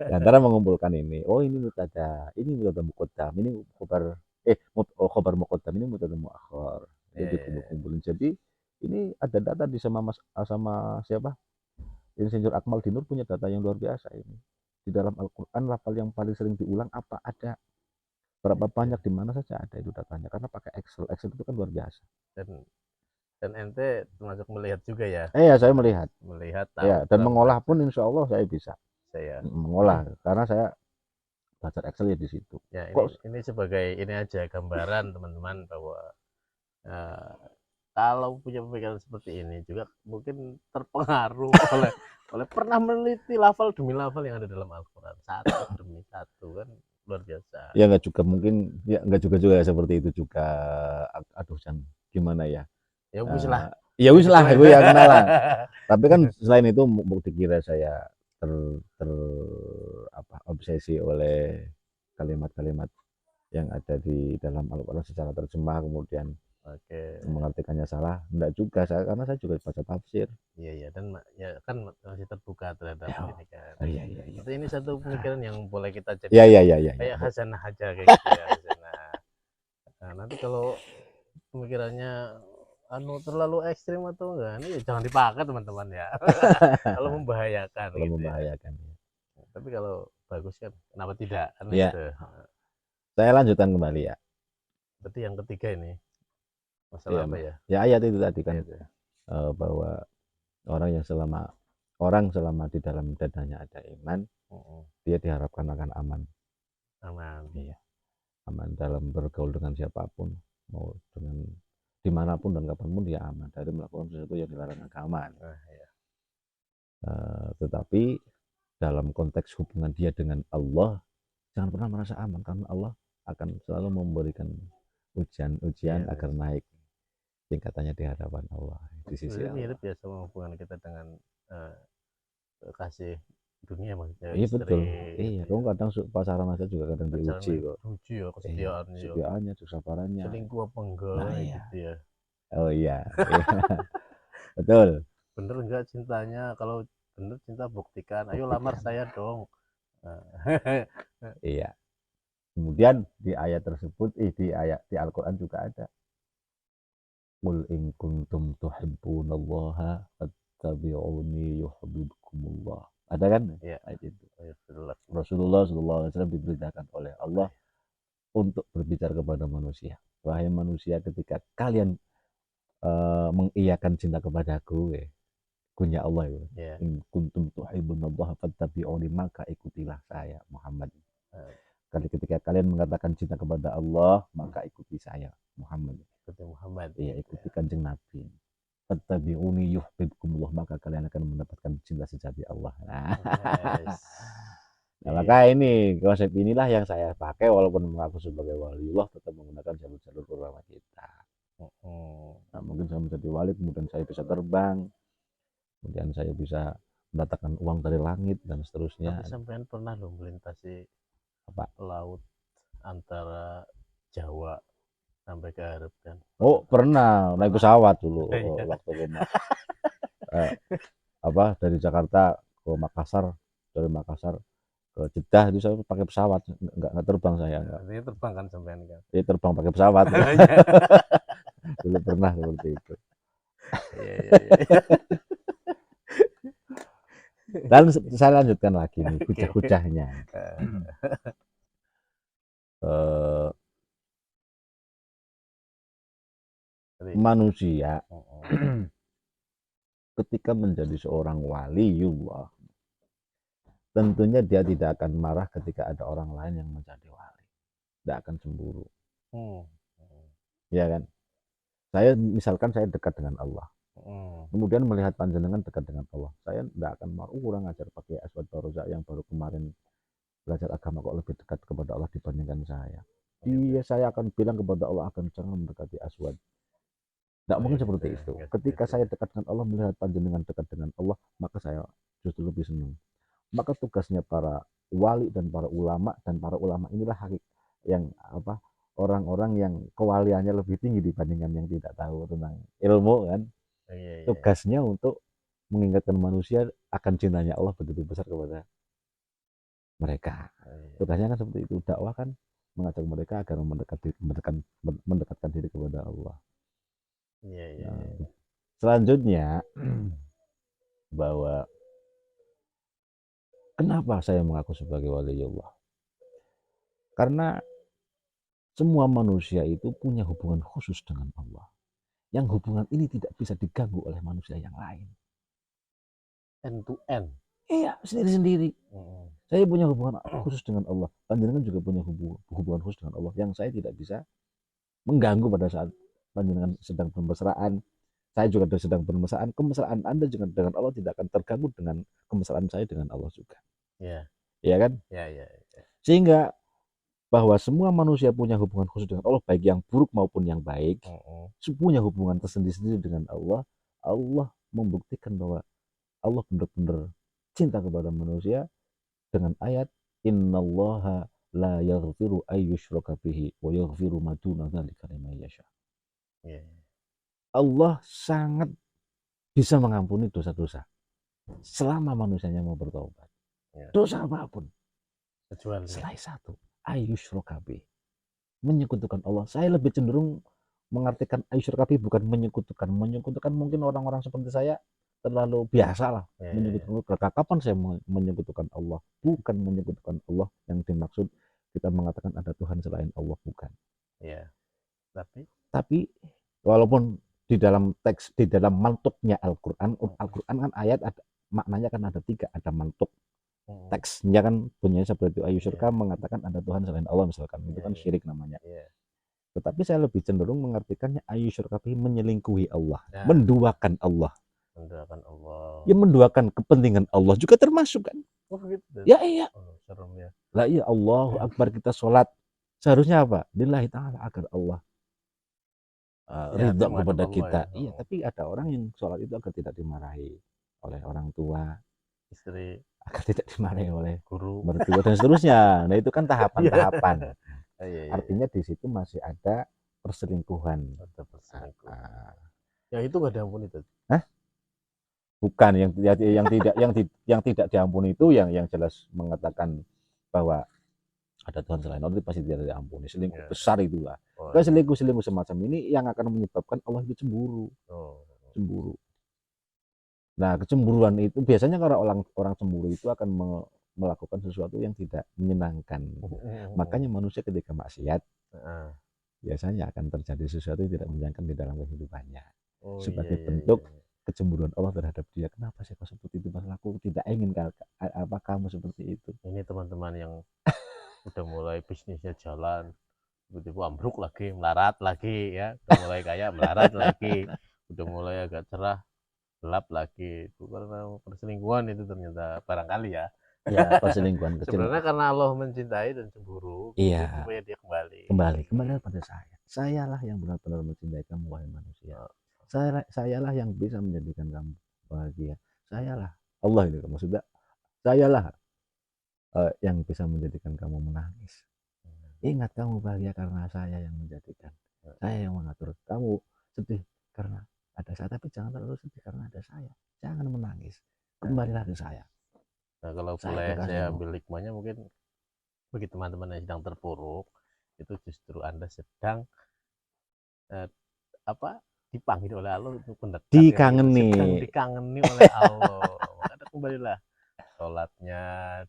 Antara mengumpulkan ini, oh ini mutada muqaddam, ini khobar muqaddam, ini mutada muakhar. Jadi dikumpulin. Jadi ini ada data di sama siapa? Insinyur Akmal Dinur punya data yang luar biasa ini. Di dalam Al-Qur'an lafal yang paling sering diulang apa ada? Berapa banyak, di mana saja ada itu datanya, karena pakai Excel. Excel itu kan luar biasa. Dan ente termasuk melihat juga ya? Iya, saya melihat. Tahu. Ya, dan mengolah pun insya Allah saya bisa. Mengolah, karena saya belajar Excel ya di situ. Ya, ini sebagai ini aja gambaran teman-teman bahwa kalau punya pemikiran seperti ini juga mungkin terpengaruh oleh pernah meneliti lafal demi lafal yang ada dalam Al-Quran, satu demi satu, kan luar biasa. Ya nggak juga mungkin, ya nggak juga seperti itu juga. Aduh, gimana ya? Ya wis lah. Ya wis lah, gue ya kenalan. Tapi kan selain itu dikira saya obsesi oleh kalimat-kalimat yang ada di dalam Al-Quran secara terjemah, kemudian mengartikannya salah. Enggak juga, karena saya juga baca tafsir. Iya, dan ya kan masih terbuka terhadap ini kan. Iya. Ini satu pemikiran yang boleh kita jadi kayak khazanah aja kayak gitu ya, khazanah. Nah, nanti kalau pemikirannya terlalu ekstrim atau enggak, ini jangan dipakai teman-teman ya. Kalau membahayakan. Membahayakan. Tapi kalau bagus kan, kenapa tidak? Ya. Gitu. Saya lanjutkan kembali ya. Berarti yang ketiga ini masalah apa ya? Ya ayat itu tadi kan, bahwa orang selama di dalam dadanya ada iman, dia diharapkan akan aman. Iya. Aman dalam bergaul dengan siapapun, mau dengan dimanapun dan kapanpun dia aman dari melakukan sesuatu yang dilarang agama. Tetapi dalam konteks hubungan dia dengan Allah, jangan pernah merasa aman, karena Allah akan selalu memberikan ujian agar naik tingkatannya di hadapan Allah, di sisi Allah. Mirip ya sama hubungan kita dengan kasih dunia, maksudnya iya istri. Betul, iya. Kamu kadang pacaran aja juga kadang diuji kok. Uji ya kesetiaannya, kesabarannya. Selingkuh apa enggak, gitu ya. Oh iya. Betul. Bener enggak cintanya? Kalau bener cinta buktikan. Ayo lamar saya dong. Iya. Kemudian di ayat tersebut, di Al-Quran juga ada Qul in kuntum tuhibbunallaha fattabi'uni yuhibbukumullah. Ada kan? Ya. Ayat itu. Alhamdulillah. Rasulullah SAW diberitakan oleh Allah untuk berbicara kepada manusia. Wahai manusia, ketika kalian mengiyakan cinta kepadaku, punya Allah itu. Ya. In kuntum tuhibbunallaha fattabi'uni, maka ikutilah saya Muhammad. Ketika kalian mengatakan cinta kepada Allah, maka ikuti saya Muhammad. Ikuti Muhammad. Iya, ikuti kanjeng Nabi. Fattabi'uni yuhibbukumullah, maka kalian akan mendapatkan cinta sejati Allah. Yes. Nah, maka ini konsep inilah yang saya pakai walaupun mengaku sebagai waliullah, tetap menggunakan jalur-jalur ulama kita. Nah, mungkin saya menjadi wali, kemudian saya bisa terbang, kemudian saya bisa mendatangkan uang dari langit dan seterusnya. Tapi sampean pernah loh melintasi apa laut antara Jawa sampai ke Arab kan? Oh, pernah naik pesawat dulu waktu dari Jakarta ke Makassar, dari Makassar ke Jeddah itu saya pakai pesawat, nggak terbang saya. Ini terbang kan sampean kan? Ini terbang pakai pesawat. Dulu pernah seperti itu. Dan saya lanjutkan lagi nih hujah-hujahnya. Manusia ketika menjadi seorang waliullah, tentunya dia tidak akan marah ketika ada orang lain yang menjadi wali, tidak akan cemburu. Ya kan? Misalkan saya dekat dengan Allah, kemudian melihat panjenengan dekat dengan Allah, saya tidak akan marah, kurang ajar pakai Aswad Baroza yang baru kemarin belajar agama kok lebih dekat kepada Allah dibandingkan saya. Iya, saya akan bilang kepada Allah, akan jangan mendekati Aswad. Tidak mungkin seperti itu. Ketika saya dekat dengan Allah, melihat panjenengan dekat dengan Allah, maka saya justru lebih senang. Maka tugasnya para wali dan para ulama inilah yang orang-orang yang kewaliannya lebih tinggi dibandingkan yang tidak tahu tentang ilmu kan. Tugasnya untuk mengingatkan manusia akan cintanya Allah begitu besar kepada mereka. Tugasnya kan seperti itu. Dakwah kan mengajak mereka agar mendekatkan diri kepada Allah. Selanjutnya bahwa kenapa saya mengaku sebagai waliullah? Karena semua manusia itu punya hubungan khusus dengan Allah. Yang hubungan ini tidak bisa diganggu oleh manusia yang lain. End to end. Iya, sendiri-sendiri. Saya punya hubungan khusus dengan Allah. Panjenengan juga punya hubungan khusus dengan Allah yang saya tidak bisa mengganggu pada saat panjenengan sedang bermesraan. Saya juga sedang bermesraan. Kemesraan Anda juga dengan Allah tidak akan terganggu dengan kemesraan saya dengan Allah juga. Iya kan? Sehingga bahwa semua manusia punya hubungan khusus dengan Allah, baik yang buruk maupun yang baik, punya hubungan tersendiri dengan Allah. Allah membuktikan bahwa Allah benar-benar cinta kepada manusia dengan ayat innallaha la yaghfiru ayyushraka bihi wa yaghfiru ma duna dzalika liman yasha. Allah sangat bisa mengampuni dosa-dosa selama manusianya mau bertobat. Dosa apapun selain satu, ayyushraka bihi, menyekutukan Allah. Saya lebih cenderung mengartikan ayyushraka bihi bukan menyekutukan. Menyekutukan mungkin orang-orang seperti saya terlalu biasa lah menyekutukan. Kapan saya menyekutukan Allah? Bukan menyekutukan Allah yang dimaksud kita mengatakan ada Tuhan selain Allah, bukan. Tapi walaupun di dalam teks, di dalam mantuknya Al-Quran kan ayat maknanya kan ada 3, ada mantuk. Teksnya kan punya seperti itu, ayyusyraka mengatakan ada Tuhan selain Allah misalkan, itu kan syirik namanya. Tetapi saya lebih cenderung mengartikannya ayyusyraka bihi, menyelingkuhi Allah, menduakan Allah. Ya, menduakan kepentingan Allah juga termasuk kan. Ya iya. Lah iya, Allahu Akbar, kita sholat seharusnya apa? Lillahi ta'ala, agar Allah ridha kepada kita. Iya, tapi ada orang yang sholat itu agar tidak dimarahi oleh orang tua, istri, agar tidak dimarahi oleh guru, mertua dan seterusnya. Nah, itu kan tahapan-tahapan. Artinya di situ masih ada perselingkuhan. Yang itu nggak diampuni itu? Bukan, yang tidak diampuni itu yang jelas mengatakan bahwa ada Tuhan selain Allah, itu pasti tidak diampuni. Selingkuh Ya. besar itulah. Oh, Kalau selingkuh semacam ini yang akan menyebabkan Allah itu cemburu. oh. Cemburu. Nah, kecemburuan itu biasanya kalau orang cemburu itu akan melakukan sesuatu yang tidak menyenangkan. Makanya manusia ketika maksiat, biasanya akan terjadi sesuatu yang tidak menyenangkan di dalam kehidupannya. Oh, Sebagai iya, bentuk iya. kecemburuan Allah terhadap dia. Kenapa sih kau seperti itu? Padahal aku tidak ingin apa kamu seperti itu. Ini teman-teman yang udah mulai bisnisnya jalan, tiba-tiba ambruk lagi, melarat lagi ya, udah mulai kaya melarat lagi, udah mulai agak cerah, gelap lagi. Itu karena perselingkuhan itu ternyata barangkali ya. Ya, perselingkuhan kecil. Sebenarnya karena Allah mencintai dan cemburu, iya, supaya dia kembali pada saya. Sayalah yang benar-benar mencintai kamu, wahai manusia. Sayalah yang bisa menjadikan kamu bahagia. Sayalah, Allah itu maksudnya. Sayalah yang bisa menjadikan kamu menangis. Ingat, kamu bahagia karena saya yang menjadikan. Saya yang mengatur. Kamu sedih karena ada saya, tapi jangan terlalu sedih karena ada saya. Jangan menangis. Kembalilah ke saya. Nah, kalau boleh saya ambil hikmahnya, mungkin bagi teman-teman yang sedang terpuruk, itu justru Anda sedang dipanggil oleh Allah untuk mendekat, sedang dikangeni oleh Allah. Maka kembalilah, sholatnya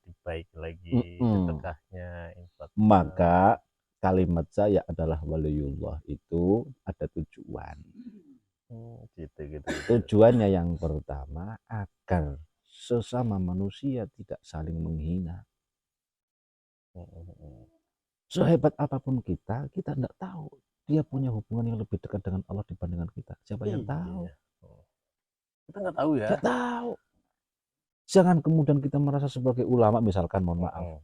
dibaik lagi, sedekahnya, infaknya. Maka kalimat saya adalah waliullah itu ada tujuan. Gitu. Tujuannya yang pertama agar sesama manusia tidak saling menghina. Sehebat apapun kita tidak tahu dia punya hubungan yang lebih dekat dengan Allah dibandingkan kita. Siapa yang tahu? Kita nggak tahu ya. Nggak tahu. Jangan kemudian kita merasa sebagai ulama, misalkan, mohon maaf,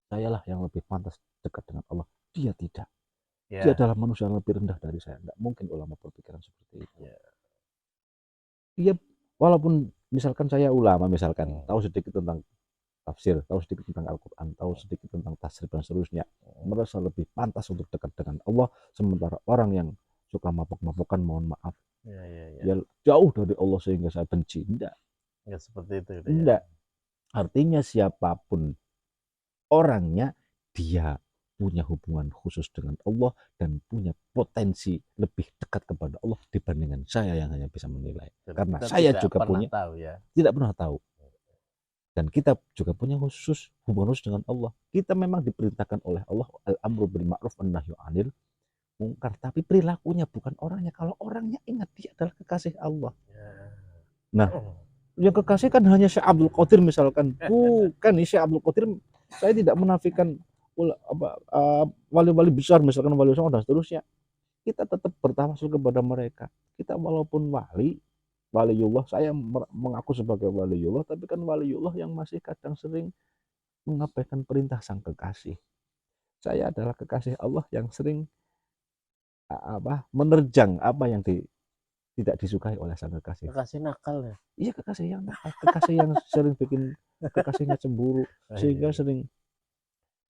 sayalah yang lebih pantas dekat dengan Allah. Dia tidak. Dia adalah manusia yang lebih rendah dari saya. Tidak mungkin ulama berpikiran seperti itu. Dia, walaupun misalkan saya ulama, misalkan tahu sedikit tentang tafsir, tahu sedikit tentang Al-Quran, tahu sedikit tentang tasrif dan seterusnya, merasa lebih pantas untuk dekat dengan Allah, sementara orang yang suka mabuk-mabukan, mohon maaf, ya jauh dari Allah sehingga saya benci. Tidak seperti itu. Tidak. Artinya siapapun orangnya, dia punya hubungan khusus dengan Allah dan punya potensi lebih dekat kepada Allah dibandingkan saya yang hanya bisa menilai. Karena saya juga punya tidak pernah tahu. Dan kita juga punya hubungan khusus dengan Allah. Kita memang diperintahkan oleh Allah al-amru bil ma'ruf wan nahyu 'anil munkar, tapi perilakunya bukan orangnya. Kalau orangnya, ingat, dia adalah kekasih Allah. Nah, yang kekasih kan hanya Syekh Abdul Qadir misalkan. Bukan, Syekh Abdul Qadir, saya tidak menafikan wali-wali besar, misalkan wali songo dan seterusnya. Kita tetap bertawasul kepada mereka. Kita walaupun waliullah, saya mengaku sebagai waliullah, tapi kan waliullah yang masih kadang sering mengabaikan perintah sang kekasih. Saya adalah kekasih Allah yang sering menerjang apa yang tidak disukai oleh sang kekasih. Kekasih nakal ya? Iya, kekasih yang nakal, kekasih yang sering bikin kekasihnya cemburu, sehingga sering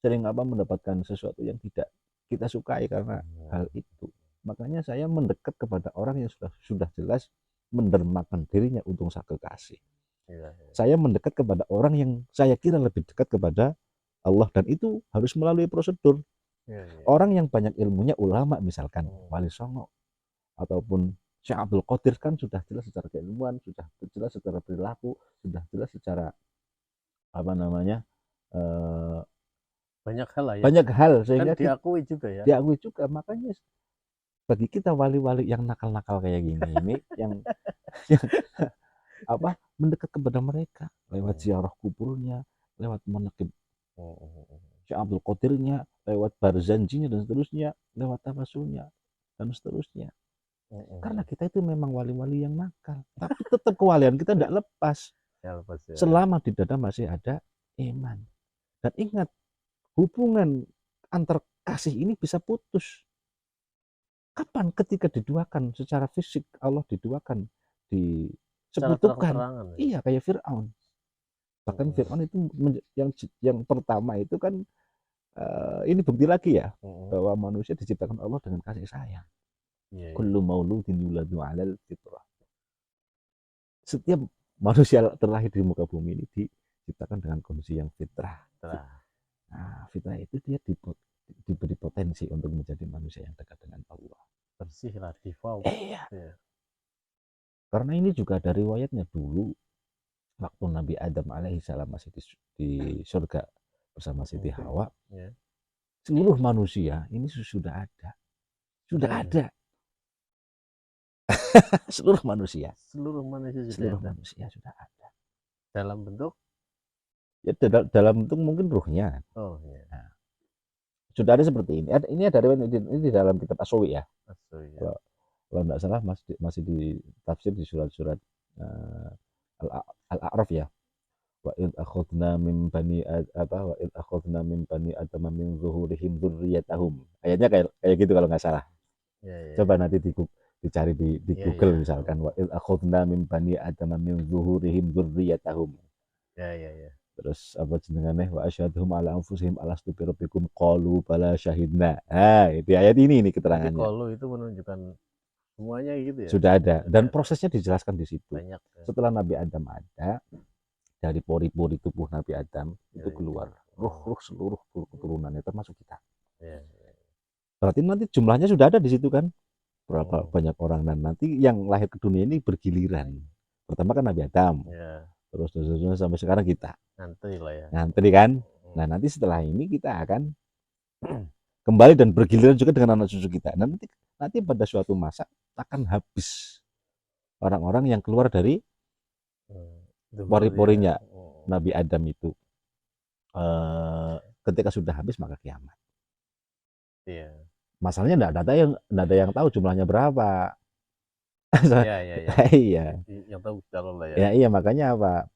mendapatkan sesuatu yang tidak kita sukai karena hal itu. Makanya saya mendekat kepada orang yang sudah jelas mendermakan dirinya untuk sang kekasih. Saya mendekat kepada orang yang saya kira lebih dekat kepada Allah, dan itu harus melalui prosedur. Orang yang banyak ilmunya, ulama misalkan, wali songo ataupun Syekh Abdul Qadir, kan sudah jelas secara keilmuan, sudah jelas secara perilaku, sudah jelas secara banyak hal lah ya. Banyak hal sehingga diakui juga ya. Diakui juga. Makanya bagi kita wali-wali yang nakal-nakal kayak gini ini yang mendekat kepada mereka lewat ziarah kuburnya, lewat menakib Syekh Abdul Qadirnya, lewat barzanjinya dan seterusnya, lewat tawasulnya dan seterusnya. Karena kita itu memang wali-wali yang nakal, tapi tetap kewalian kita tidak lepas. Selama di dada masih ada iman. Dan ingat, hubungan antar kasih ini bisa putus. Kapan? Ketika diduakan secara fisik, Allah diduakan, disebutkan. Iya, kayak Fir'aun. Bahkan Fir'aun itu yang pertama itu kan ini bukti lagi ya, bahwa manusia diciptakan Allah dengan kasih sayang. Kullu mauludin yuladu 'alal fitrah. Setiap manusia terlahir di muka bumi ini diciptakan dengan kondisi yang fitrah. Nah, fitrah itu dia diberi potensi untuk menjadi manusia yang dekat dengan Allah. Bersih lah, default. Iya. Ya. Karena ini juga ada riwayatnya dulu waktu Nabi Adam alaihissalam masih di surga bersama Siti Hawa. Ya. Seluruh manusia ini sudah ada. Sudah ada. Seluruh manusia sudah ada. Dalam bentuk? Ya, dalam bentuk mungkin ruhnya. Oh iya. Nah, sudah ada seperti ini. Ini ada ini di dalam kitab Asyawi ya. Kalau tidak salah masih di tafsir di surat-surat Al-A'raf ya. Wa id akhadna min bani adama min zuhurihim dzurriyyatahum. Ayatnya kayak gitu kalau nggak salah. Ya. Coba nanti dicari di Google misalkan wa id akhadna min bani adama min zuhurihim dzurriyyatahum. Ya. Terus apa jenengannya wa asyhaduhum ala anfusihim alastu bi rabbikum qalu bala syahidna. Di ayat ini keterangannya. Qalu itu menunjukkan semuanya gitu ya. Sudah ada dan prosesnya dijelaskan di situ. Banyak. Setelah Nabi Adam ada, dari pori-pori tubuh Nabi Adam itu keluar ruh seluruh keturunannya termasuk kita. Ya. Berarti nanti jumlahnya sudah ada di situ kan, berapa banyak orang, dan nanti yang lahir ke dunia ini bergiliran. Pertama kan Nabi Adam, terus sampai sekarang kita. Ngantri lah ya. Ngantri kan. Nah nanti setelah ini kita akan kembali dan bergiliran juga dengan anak cucu kita. Nanti pada suatu masa akan habis orang-orang yang keluar dari pori-porinya Nabi Adam itu. Ketika sudah habis maka kiamat. Iya. Masalahnya tidak ada yang tahu jumlahnya berapa. Iya. Yang tahu calon lah ya. Iya makanya apa?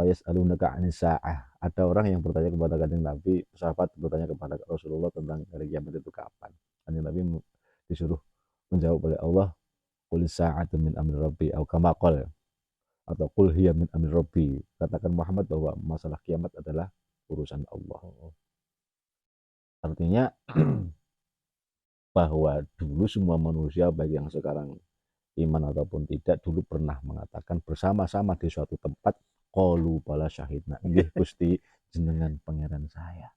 Yas'alunaka 'anis sa'ah. Ada orang yang bertanya kepada Kanjeng Nabi, sahabat bertanya kepada Rasulullah tentang hari kiamat itu kapan. Kanjeng Nabi disuruh menjawab oleh Allah, qul sa'atun min amri rabbi atau kama qala, atau qul hiya min amri rabbi. Katakan Muhammad bahwa masalah kiamat adalah urusan Allah. Artinya bahwa dulu semua manusia baik yang sekarang iman ataupun tidak dulu pernah mengatakan bersama-sama di suatu tempat, qalu bala syahidna, nggih Gusti jenengan pangeran saya.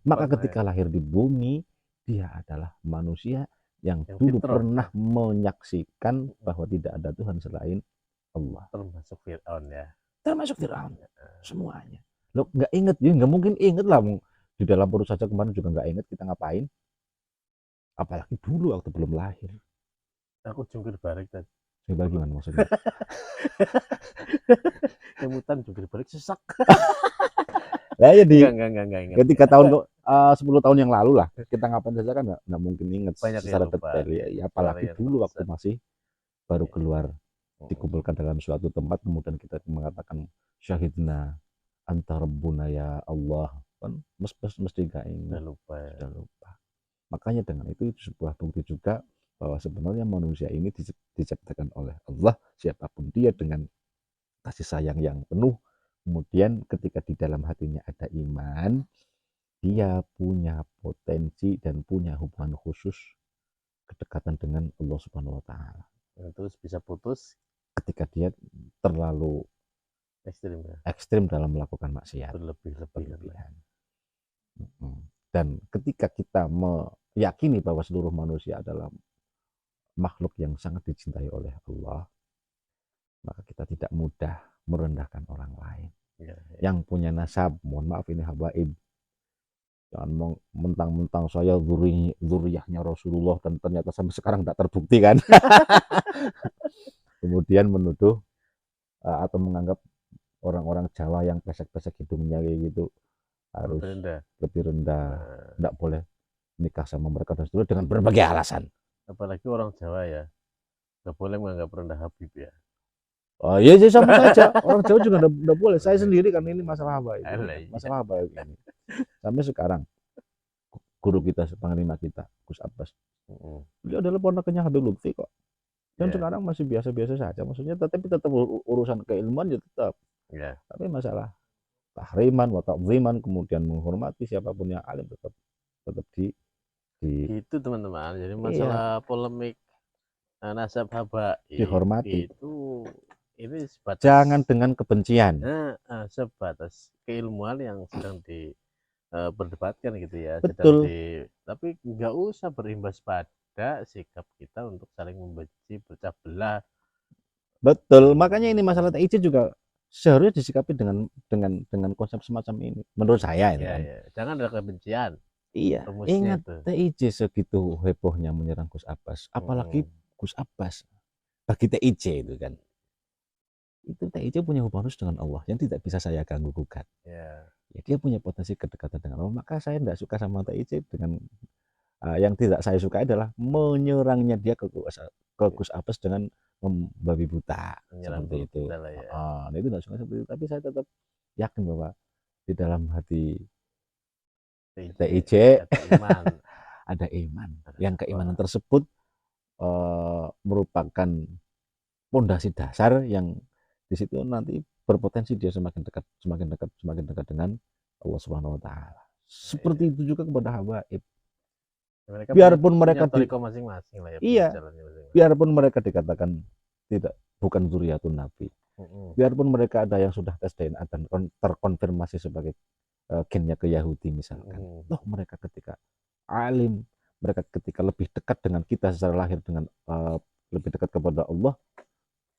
Maka ketika lahir di bumi dia adalah manusia yang dulu pernah menyaksikan bahwa tidak ada Tuhan selain Allah. Termasuk Fir'aun ya. Termasuk Fir'aun. Semuanya. Lo nggak inget ya, nggak mungkin inget lah. Di dalam perut saja kemarin juga nggak inget kita ngapain. Apalagi dulu waktu belum lahir. Aku jungkir balik tadi. Bagaimana maksudnya? Kemutan jungkir balik sesak. Lah ya di enggak. Ketika 10 tahun yang lalu lah kita ngapain saja kan nggak mungkin ingat secara detail ya, apalagi dulu waktu masih baru keluar dikumpulkan dalam suatu tempat kemudian kita mengatakan syahidna anta rabbuna ya Allah, kan mesti nggak ingat, sudah lupa. Makanya dengan itu sebuah bukti juga bahwa sebenarnya manusia ini diciptakan oleh Allah, siapapun dia, dengan kasih sayang yang penuh. Kemudian ketika di dalam hatinya ada iman, dia punya potensi dan punya hubungan khusus kedekatan dengan Allah Subhanahu wa Ta'ala. Terus bisa putus ketika dia terlalu ekstrim dalam melakukan maksiat, berlebihan. Dan ketika kita meyakini bahwa seluruh manusia adalah makhluk yang sangat dicintai oleh Allah, maka kita tidak mudah merendahkan orang lain. Yang punya nasab, mohon maaf ini habaib, jangan mentang-mentang saya dzurriyyahnya Rasulullah dan ternyata sampai sekarang tidak terbukti kan. Kemudian menuduh atau menganggap orang-orang Jawa yang pesek-pesek hidungnya kayak gitu harus lebih rendah, tidak boleh nikah sama mereka dan seterusnya dengan berbagai alasan. Apalagi orang Jawa ya, nggak boleh menganggap rendah Habib ya. Oh iya, sama saja. Orang Jawa juga nggak boleh. Saya sendiri kan ini masalah apa ini? Masalah apa ini? Sampai sekarang guru kita, panglima kita, Gus Abbas, beliau adalah ponakannya Habib Lutfi kok. Dan sekarang masih biasa-biasa saja. Maksudnya tapi tetap urusan keilmuan ya tetap. Tapi masalah tahriman, wa ta'ziman, kemudian menghormati siapapun yang alim tetap di itu teman-teman. Jadi masalah polemik nasab habaib dihormati. Itu ini sebatas, jangan dengan kebencian. Sebatas keilmuan yang sedang perdebatkan gitu ya, sedang Betul, tapi nggak usah berimbas pada sikap kita untuk saling membenci, pecah belah. betul. Makanya ini masalah TIC juga seharusnya disikapi dengan konsep semacam ini. Menurut saya itu Ya, kan. ya, jangan ada kebencian, Iya, rumusnya ingat itu. TIC segitu hebohnya menyerang Gus Abbas, apalagi Mm-mm. Gus Abbas bagi TIC itu kan. Itu TIC punya hubungan khusus dengan Allah yang tidak bisa saya ganggu gugat. Ya, Ya, dia punya potensi kedekatan dengan Allah. Maka saya tidak suka sama TIC dengan yang tidak saya suka adalah menyerangnya dia ke Gus Abbas dengan membabi buta menyerang seperti guru itu. kita lah ya. Nah, itu tidak suka seperti itu. Tapi saya tetap yakin bahwa di dalam hati TIC, TIC ada iman. ada iman. Yang keimanan Wah, tersebut merupakan pondasi dasar yang di situ nanti berpotensi dia semakin dekat, semakin dekat, semakin dekat dengan Allah Subhanahu Wa Taala. iya. Seperti itu juga kepada habaib. Mereka punya Biarpun punya mereka toriko masing-masing lah ya, punya iya, jalannya masing-masing. biarpun mereka dikatakan tidak bukan zuriatun nabi, Mm-mm. biarpun mereka ada yang sudah tes DNA dan terkonfirmasi sebagai gennya ke Yahudi misalkan, Mm-mm. toh mereka ketika alim, mereka ketika lebih dekat dengan kita secara lahir dengan lebih dekat kepada Allah,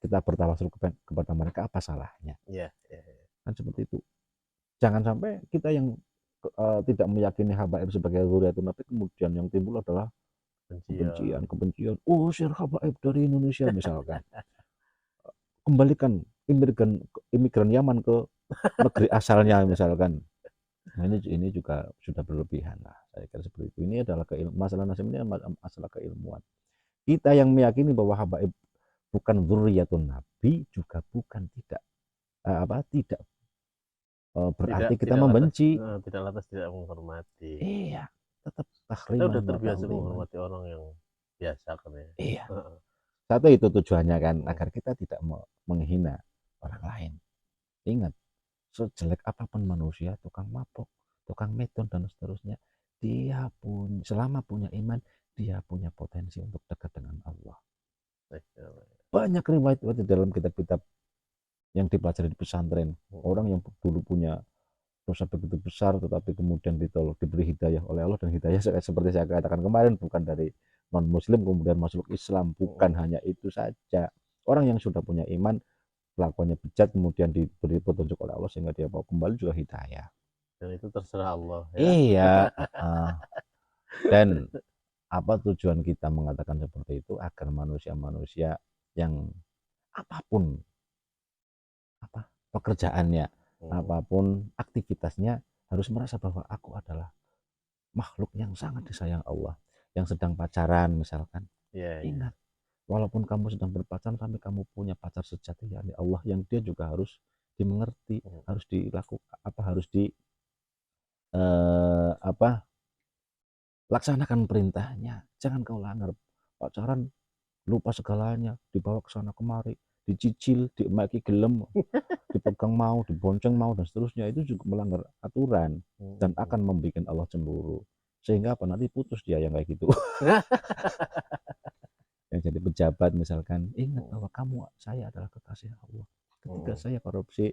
kita bertawasul kepada mereka, apa salahnya? Iya, iya, iya. Kan seperti itu. Jangan sampai kita yang tidak meyakini habaib sebagai zuriatun nabi, kemudian yang timbul adalah Kebencian. kebencian. Oh, share habaib dari Indonesia misalkan. Kembalikan imigran Yaman ke negeri asalnya misalkan. Nah, ini juga sudah berlebihan lah. Saya kira seperti itu. Ini adalah masalah nasib ini masalah keilmuan. Kita yang meyakini bahwa habaib bukan zuriyatun nabi juga bukan tidak tidak Tidak berarti kita tidak lantas membenci. tidak lantas tidak menghormati. Iya, tetap Kita tahriman udah wa terbiasa ta'ziman. menghormati orang yang biasa kan ya. Iya. Heeh. Satu itu tujuannya kan Mm. agar kita tidak menghina orang lain. Ingat, sejelek apapun manusia, tukang mabok, tukang medon dan seterusnya, dia pun selama punya iman, dia punya potensi untuk dekat dengan Allah. Banyak riwayat di dalam kitab-kitab yang dipelajari di pesantren, Mm. orang yang dulu punya dosa begitu besar tetapi kemudian ditolong diberi hidayah oleh Allah, dan hidayah seperti saya katakan kemarin bukan dari non muslim kemudian masuk Islam, bukan Mm. hanya itu saja. Orang yang sudah punya iman, kelakuannya bejat, kemudian diberi petunjuk oleh Allah sehingga dia mau kembali juga hidayah. Dan itu terserah Allah ya. Iya, dan apa tujuan kita mengatakan seperti itu? Agar manusia-manusia yang apapun apa pekerjaannya, Mm. apapun aktivitasnya, harus merasa bahwa aku adalah makhluk yang sangat disayang Allah, yang sedang pacaran misalkan. Iya, iya. Ingat, walaupun kamu sedang berpacaran, tapi kamu punya pacar sejati, yakni Allah, yang dia juga harus dimengerti, Mm. harus dilakukan harus apa laksanakan perintahnya. Jangan kau langgar. Pacaran lupa segalanya, dibawa ke sana kemari, dicicil, dimaki gelem, dipegang mau, dibonceng mau, dan seterusnya. Itu juga melanggar aturan dan Mm. akan membuat Allah cemburu. Sehingga apa, nanti putus dia yang kayak gitu. Yang jadi pejabat misalkan, ingat Mm. bahwa kamu, saya adalah kekasih Allah. Ketika Mm. saya korupsi,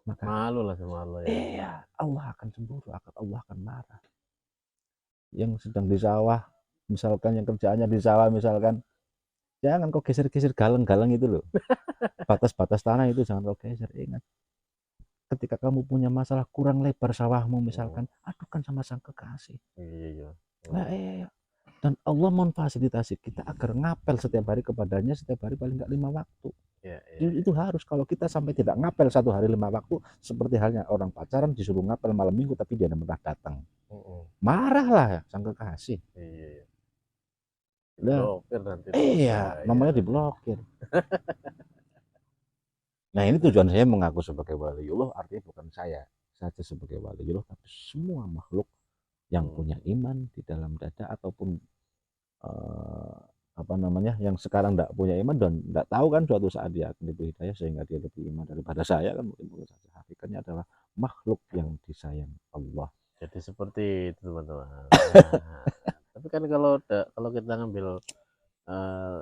maka Malu lah sama Allah ya. Allah akan cemburu, Allah akan marah. Yang sedang di sawah, misalkan yang kerjaannya di sawah misalkan, jangan kau geser-geser galang-galang itu loh. Batas-batas tanah itu jangan kau geser. Ingat, ketika kamu punya masalah kurang lebar sawahmu Mm. misalkan, adukan sama sang kekasih. Iya, iya. Nah, Mm. dan Allah memfasilitasi kita agar ngapel setiap hari kepadanya, setiap hari paling nggak 5 waktu. Iya, iya, iya. Itu harus. Kalau kita sampai tidak ngapel 1 hari 5 waktu, seperti halnya orang pacaran disuruh ngapel malam minggu tapi dia tidak pernah datang, Mm. marahlah ya sang kekasih. Iya, iya. Nah, Blokir nanti tuh bahaya. namanya diblokir. Nah, ini tujuan saya mengaku sebagai waliullah, artinya bukan saya saja sebagai waliullah, tapi semua makhluk yang Mm. punya iman di dalam dada, ataupun eh, apa namanya, yang sekarang tidak punya iman dan tidak tahu kan suatu saat dia akan diberi hidayah sehingga dia lebih iman daripada saya kan, mungkin saja. Hakikatnya adalah makhluk yang disayang Allah. Jadi seperti itu teman-teman. Nah, tapi kan kalau kita ngambil eh,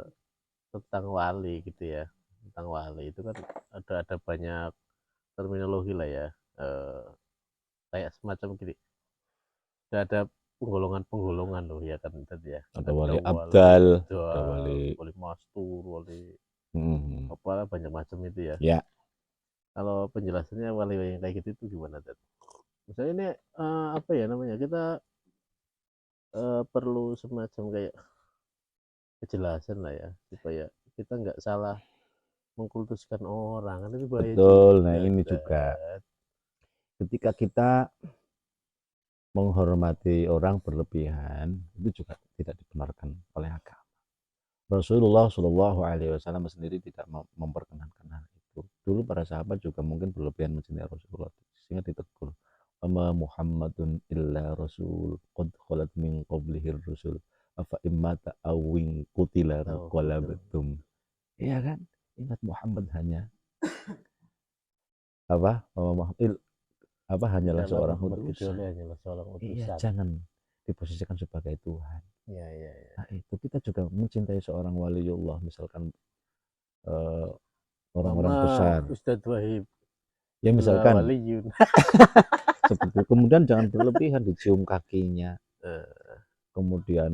tentang wali gitu ya, tentang wali itu kan ada banyak terminologi lah ya. Eh, kayak semacam gini. Udah ada penggolongan-penggolongan loh ya kan tadi ya. Ada wali Wali abdal, ada abdal, wali wali mastur, wali hmm, apa banyak macam itu ya. ya. Kalau penjelasannya wali yang kayak gitu itu gimana Dad? Misalnya ini apa ya namanya? Kita perlu semacam kayak kejelasan lah ya supaya kita nggak salah mengkultuskan orang kan itu bahaya Betul. Nah, juga ini juga Dad. ketika kita menghormati orang berlebihan itu juga tidak dibenarkan oleh agama. Rasulullah Shallallahu Alaihi Wasallam sendiri tidak memperkenankan hal itu. Dulu para sahabat juga mungkin berlebihan mencintai Rasulullah sehingga ditegur. Ama Muhammadun illa Rasul qad khalat min qablihir rusul afa immata awing kutila Tahu betul. qalabatum. Iya kan? Ingat Muhammad hanya apa? Apa hanyalah Tidaklah seorang Muhammad utusan. kecuali hanyalah seorang Iya, utusan. jangan diposisikan sebagai Tuhan. Iya iya iya. Nah, itu kita juga mencintai seorang waliullah, misalkan eh, orang-orang Mama besar. Ustadz Wahib Ya illa misalkan waliyun. seperti itu. Kemudian jangan berlebihan dicium kakinya. Eh, Kemudian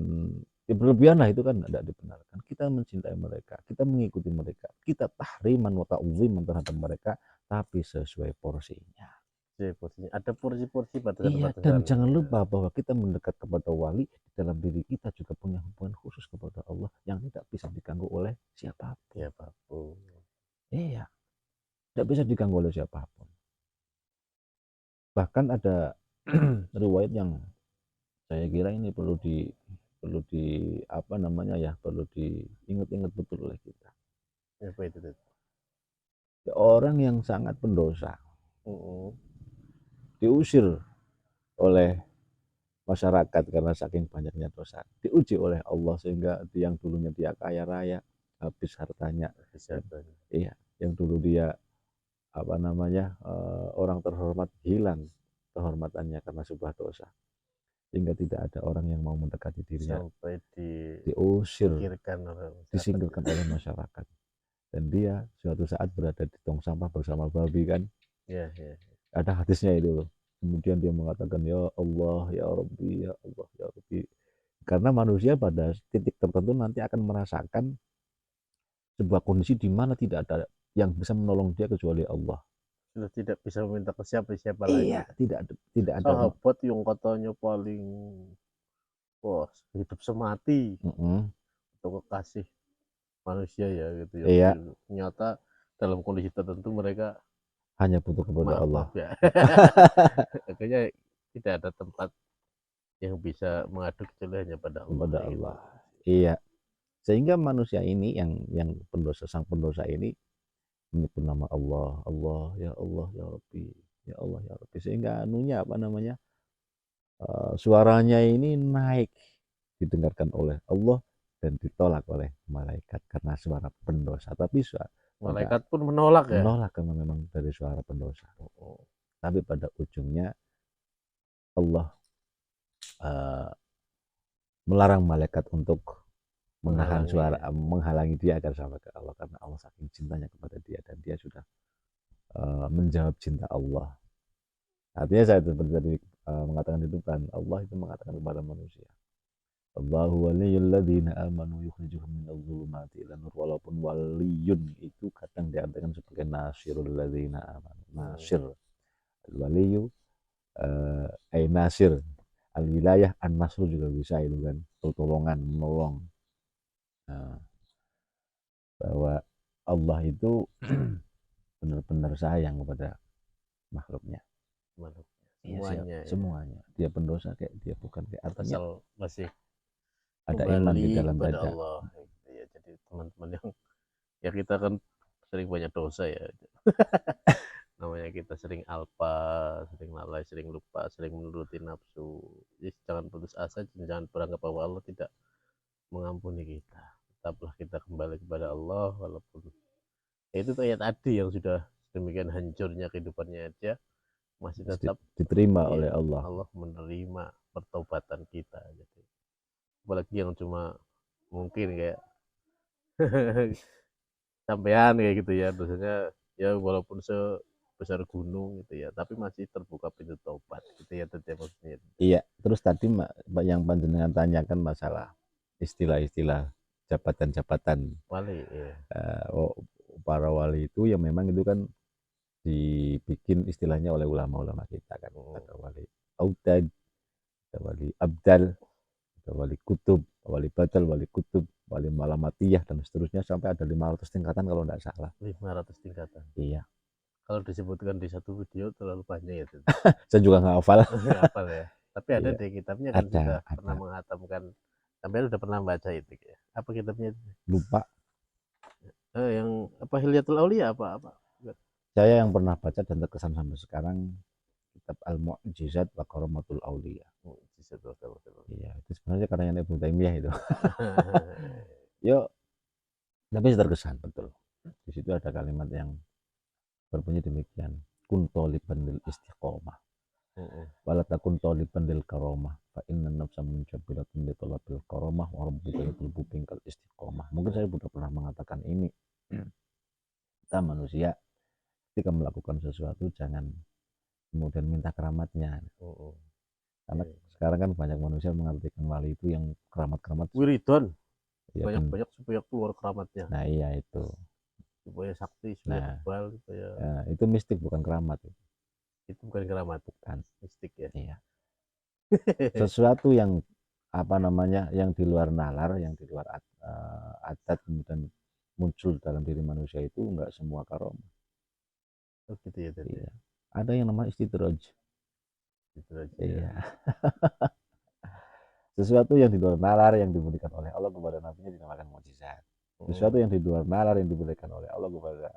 ya berlebihan lah itu kan tidak dibenarkan. Kita mencintai mereka, kita mengikuti mereka, kita tahriman wa ta'ziman terhadap mereka, tapi sesuai porsinya. porsinya. Ada porsi-porsi Iya, dan batasan-batasan. jangan Ya. lupa bahwa kita mendekat kepada wali, di dalam diri kita juga punya hubungan khusus kepada Allah yang tidak bisa diganggu oleh siapapun. Siapapun. Iya, tidak bisa diganggu oleh siapapun. Bahkan ada riwayat yang saya kira ini perlu di apa namanya ya, perlu diingat-ingat betul oleh kita. Apa itu? Ya, orang yang sangat pendosa diusir oleh masyarakat karena saking banyaknya dosa, diuji oleh Allah sehingga yang dulunya dia kaya raya habis hartanya. Iya, yang dulu dia apa namanya orang terhormat hilang kehormatannya karena sebuah dosa, sehingga tidak ada orang yang mau mendekati dirinya, sampai diusir, disingkirkan ya. oleh masyarakat, dan dia suatu saat berada di tong sampah bersama babi kan. Ya, ya. Ada hadisnya itu loh. Kemudian dia mengatakan ya Allah ya Rabbi ya Allah ya Rabbi, karena manusia pada titik tertentu nanti akan merasakan sebuah kondisi di mana tidak ada yang bisa menolong dia kecuali Allah. Sudah tidak bisa meminta ke siapa-siapa Iya, lagi. tidak ada Sahabat yang katanya paling hidup semati untuk kekasih manusia ya gitu ya. Iya, Ternyata dalam kondisi tertentu mereka hanya butuh kepada Allah. maaf ya. Akhirnya tidak ada tempat yang bisa mengadu kecuali hanya pada Allah. Kepada Allah. Iya. Sehingga manusia ini yang pendosa, sang pendosa ini menyebut nama Allah, Allah ya Allah ya Rabbi, ya Allah ya Rabbi, sehingga anunya apa namanya suaranya ini naik didengarkan oleh Allah dan ditolak oleh malaikat karena suara pendosa. Tapi malaikat pun menolak ya. Menolak karena memang dari suara pendosa. Tapi pada ujungnya Allah melarang malaikat untuk menahan suara, menghalangi dia agar sampai ke Allah karena Allah saking cintanya kepada dia dan dia sudah menjawab cinta Allah. Artinya saya seperti tadi mengatakan itu kan Allah itu mengatakan kepada manusia, Allahu waliyul ladzina amanu yukhrijuhum minadh dhulumati ila nur, walaupun waliyun itu kadang diartikan sebagai nasirul ladzina amanu. Nasir al-waliyu ay nasir al-wilayah, an-nasru juga bisa itu kan, pertolongan, menolong. Nah, bahwa Allah itu benar-benar sayang kepada makhluknya. Semuanya. Ya, semuanya. Dia pendosa kayak dia bukan kayak, artinya asal masih ada iman di dalam dada. Allah. Ya, jadi teman-teman yang ya kita kan sering banyak dosa ya. Namanya kita sering alpa, sering lalai, sering lupa, sering menuruti nafsu. Jadi jangan putus asa, jangan beranggap bahwa Allah tidak mengampuni kita. Tetaplah kita kembali kepada Allah walaupun ya itu kayak tadi yang sudah demikian hancurnya kehidupannya aja masih tetap diterima oleh Allah. Allah menerima pertobatan kita. Jadi apalagi yang cuma mungkin kayak sampean kayak gitu ya, dosanya ya walaupun besar gunung gitu ya, tapi masih terbuka pintu taubat gitu ya Tud, ya maksudnya. Iya, terus tadi yang panjenengan tanyakan masalah istilah-istilah jabatan-jabatan Wali ya. Para wali itu ya memang itu kan dibikin istilahnya oleh ulama-ulama kita kan. Ada wali autad, ada wali abdal, ada wali kutub, wali batal, wali kutub, wali malamatiyah dan seterusnya sampai ada 500 tingkatan kalau tidak salah. 500 tingkatan. Iya. Kalau disebutkan di satu video terlalu banyak ya Tud. Saya juga nggak hafal. Nggak hafal ya. Tapi ada Iya. di kitabnya kan sudah Ada. pernah menghatamkan. Sampai udah pernah baca itu ya. Apa kitabnya? Lupa. Yang apa Hilyatul Aulia apa? Saya yang pernah baca dan terkesan sampai sekarang kitab Al-Mu'jizat wa Karamatul Auliya. Mu'jizat wa Karamatul Auliya. Iya, itu sebenarnya karyanya Ibnu Taimiyah itu. Yo, tapi terkesan betul. Di situ ada kalimat yang berbunyi demikian. Kun toliban lil istiqomah. Wala takun toliban lil karomah. Fa inna nafsa muncabilatun li talabil karomah wa rabbika yatlubu bingkal istiqomah. Mungkin saya sudah pernah mengatakan ini. Kita manusia ketika melakukan sesuatu jangan kemudian minta keramatnya. Karena sekarang kan banyak manusia mengartikan wali itu yang keramat-keramat. Wiridon. Ya, banyak supaya keluar keramatnya. Nah iya itu. Supaya sakti, supaya kebal, supaya. Ya, itu mistik bukan keramat. Itu bukan keramat, bukan mistik ya. Iya. Sesuatu yang apa namanya yang di luar nalar, yang di luar adat kemudian muncul dalam diri manusia itu enggak semua karomah. Oh gitu ya tadi. Iya. Ada yang namanya istidraj. Iya. Sesuatu yang di luar nalar yang diberikan oleh Allah kepada nabinya dinamakan mukjizat. Sesuatu yang di luar nalar yang diberikan oleh Allah kepada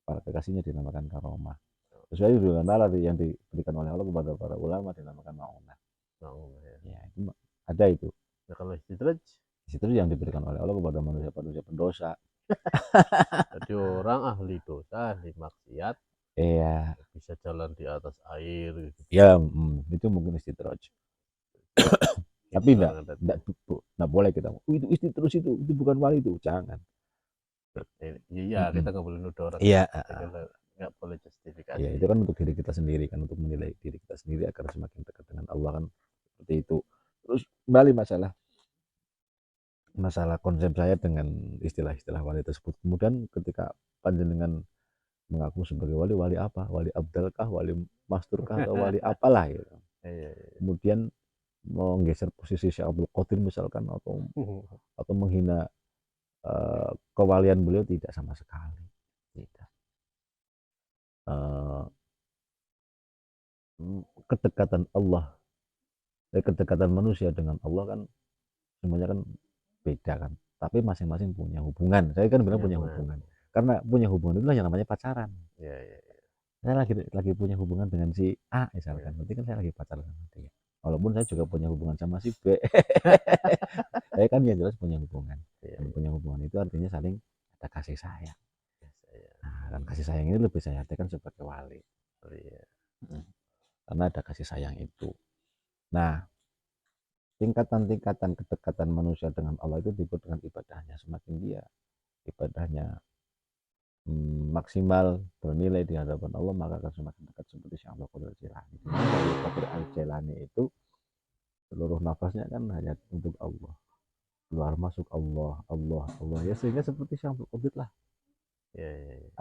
para kekasihnya dinamakan karomah. Sesuatu yang di luar nalar yang diberikan oleh Allah kepada para ulama dinamakan maunah. Ya, itu ada itu. Nah, kalau istidraj itu yang diberikan oleh Allah kepada manusia-manusia pendosa. Jadi orang ahli dosa, ahli maksiat, iya, bisa jalan di atas air gitu. Ya, itu mungkin istidraj. Tapi enggak boleh kita. Itu istidraj itu bukan wali itu, jangan. Iya, kita nggak boleh nuduh orang. Iya, nggak boleh justifikasi. Iya, itu kan untuk diri kita sendiri kan, untuk menilai diri kita sendiri agar semakin dekat dengan Allah kan seperti itu. Terus kembali masalah konsep saya dengan istilah-istilah wali tersebut. Kemudian ketika panjenengan mengaku sebagai wali, wali apa? Wali abdalkah, wali masturkah, atau wali apalah gitu. Kemudian menggeser posisi Syekh Abdul Qadir misalkan atau menghina kewalian beliau, tidak sama sekali. Tidak. Kedekatan Allah, kedekatan manusia dengan Allah kan semuanya kan beda kan, tapi masing-masing punya hubungan. Saya kan bilang punya hubungan, karena punya hubungan itulah yang namanya pacaran. Saya lagi punya hubungan dengan si A misalkan, berarti kan saya lagi pacaran sama dia. Walaupun saya juga punya hubungan sama si B. Saya kan yang jelas punya hubungan. Dan punya hubungan itu artinya saling ada kasih sayang. Nah, dan kasih sayang ini lebih saya artikan sebagai wali. Karena ada kasih sayang itu. Nah, tingkatan-tingkatan kedekatan manusia dengan Allah itu diukur dengan ibadahnya. Semakin dia ibadahnya maksimal, bernilai di hadapan Allah, maka akan semakin dekat seperti Syekh Abdul Qadir Al-Jilani. Syekh Qadir Al-Jilani itu seluruh nafasnya kan hanya untuk Allah, keluar masuk Allah, Allah, Allah, ya sehingga seperti Syekh Abdul Qadir lah.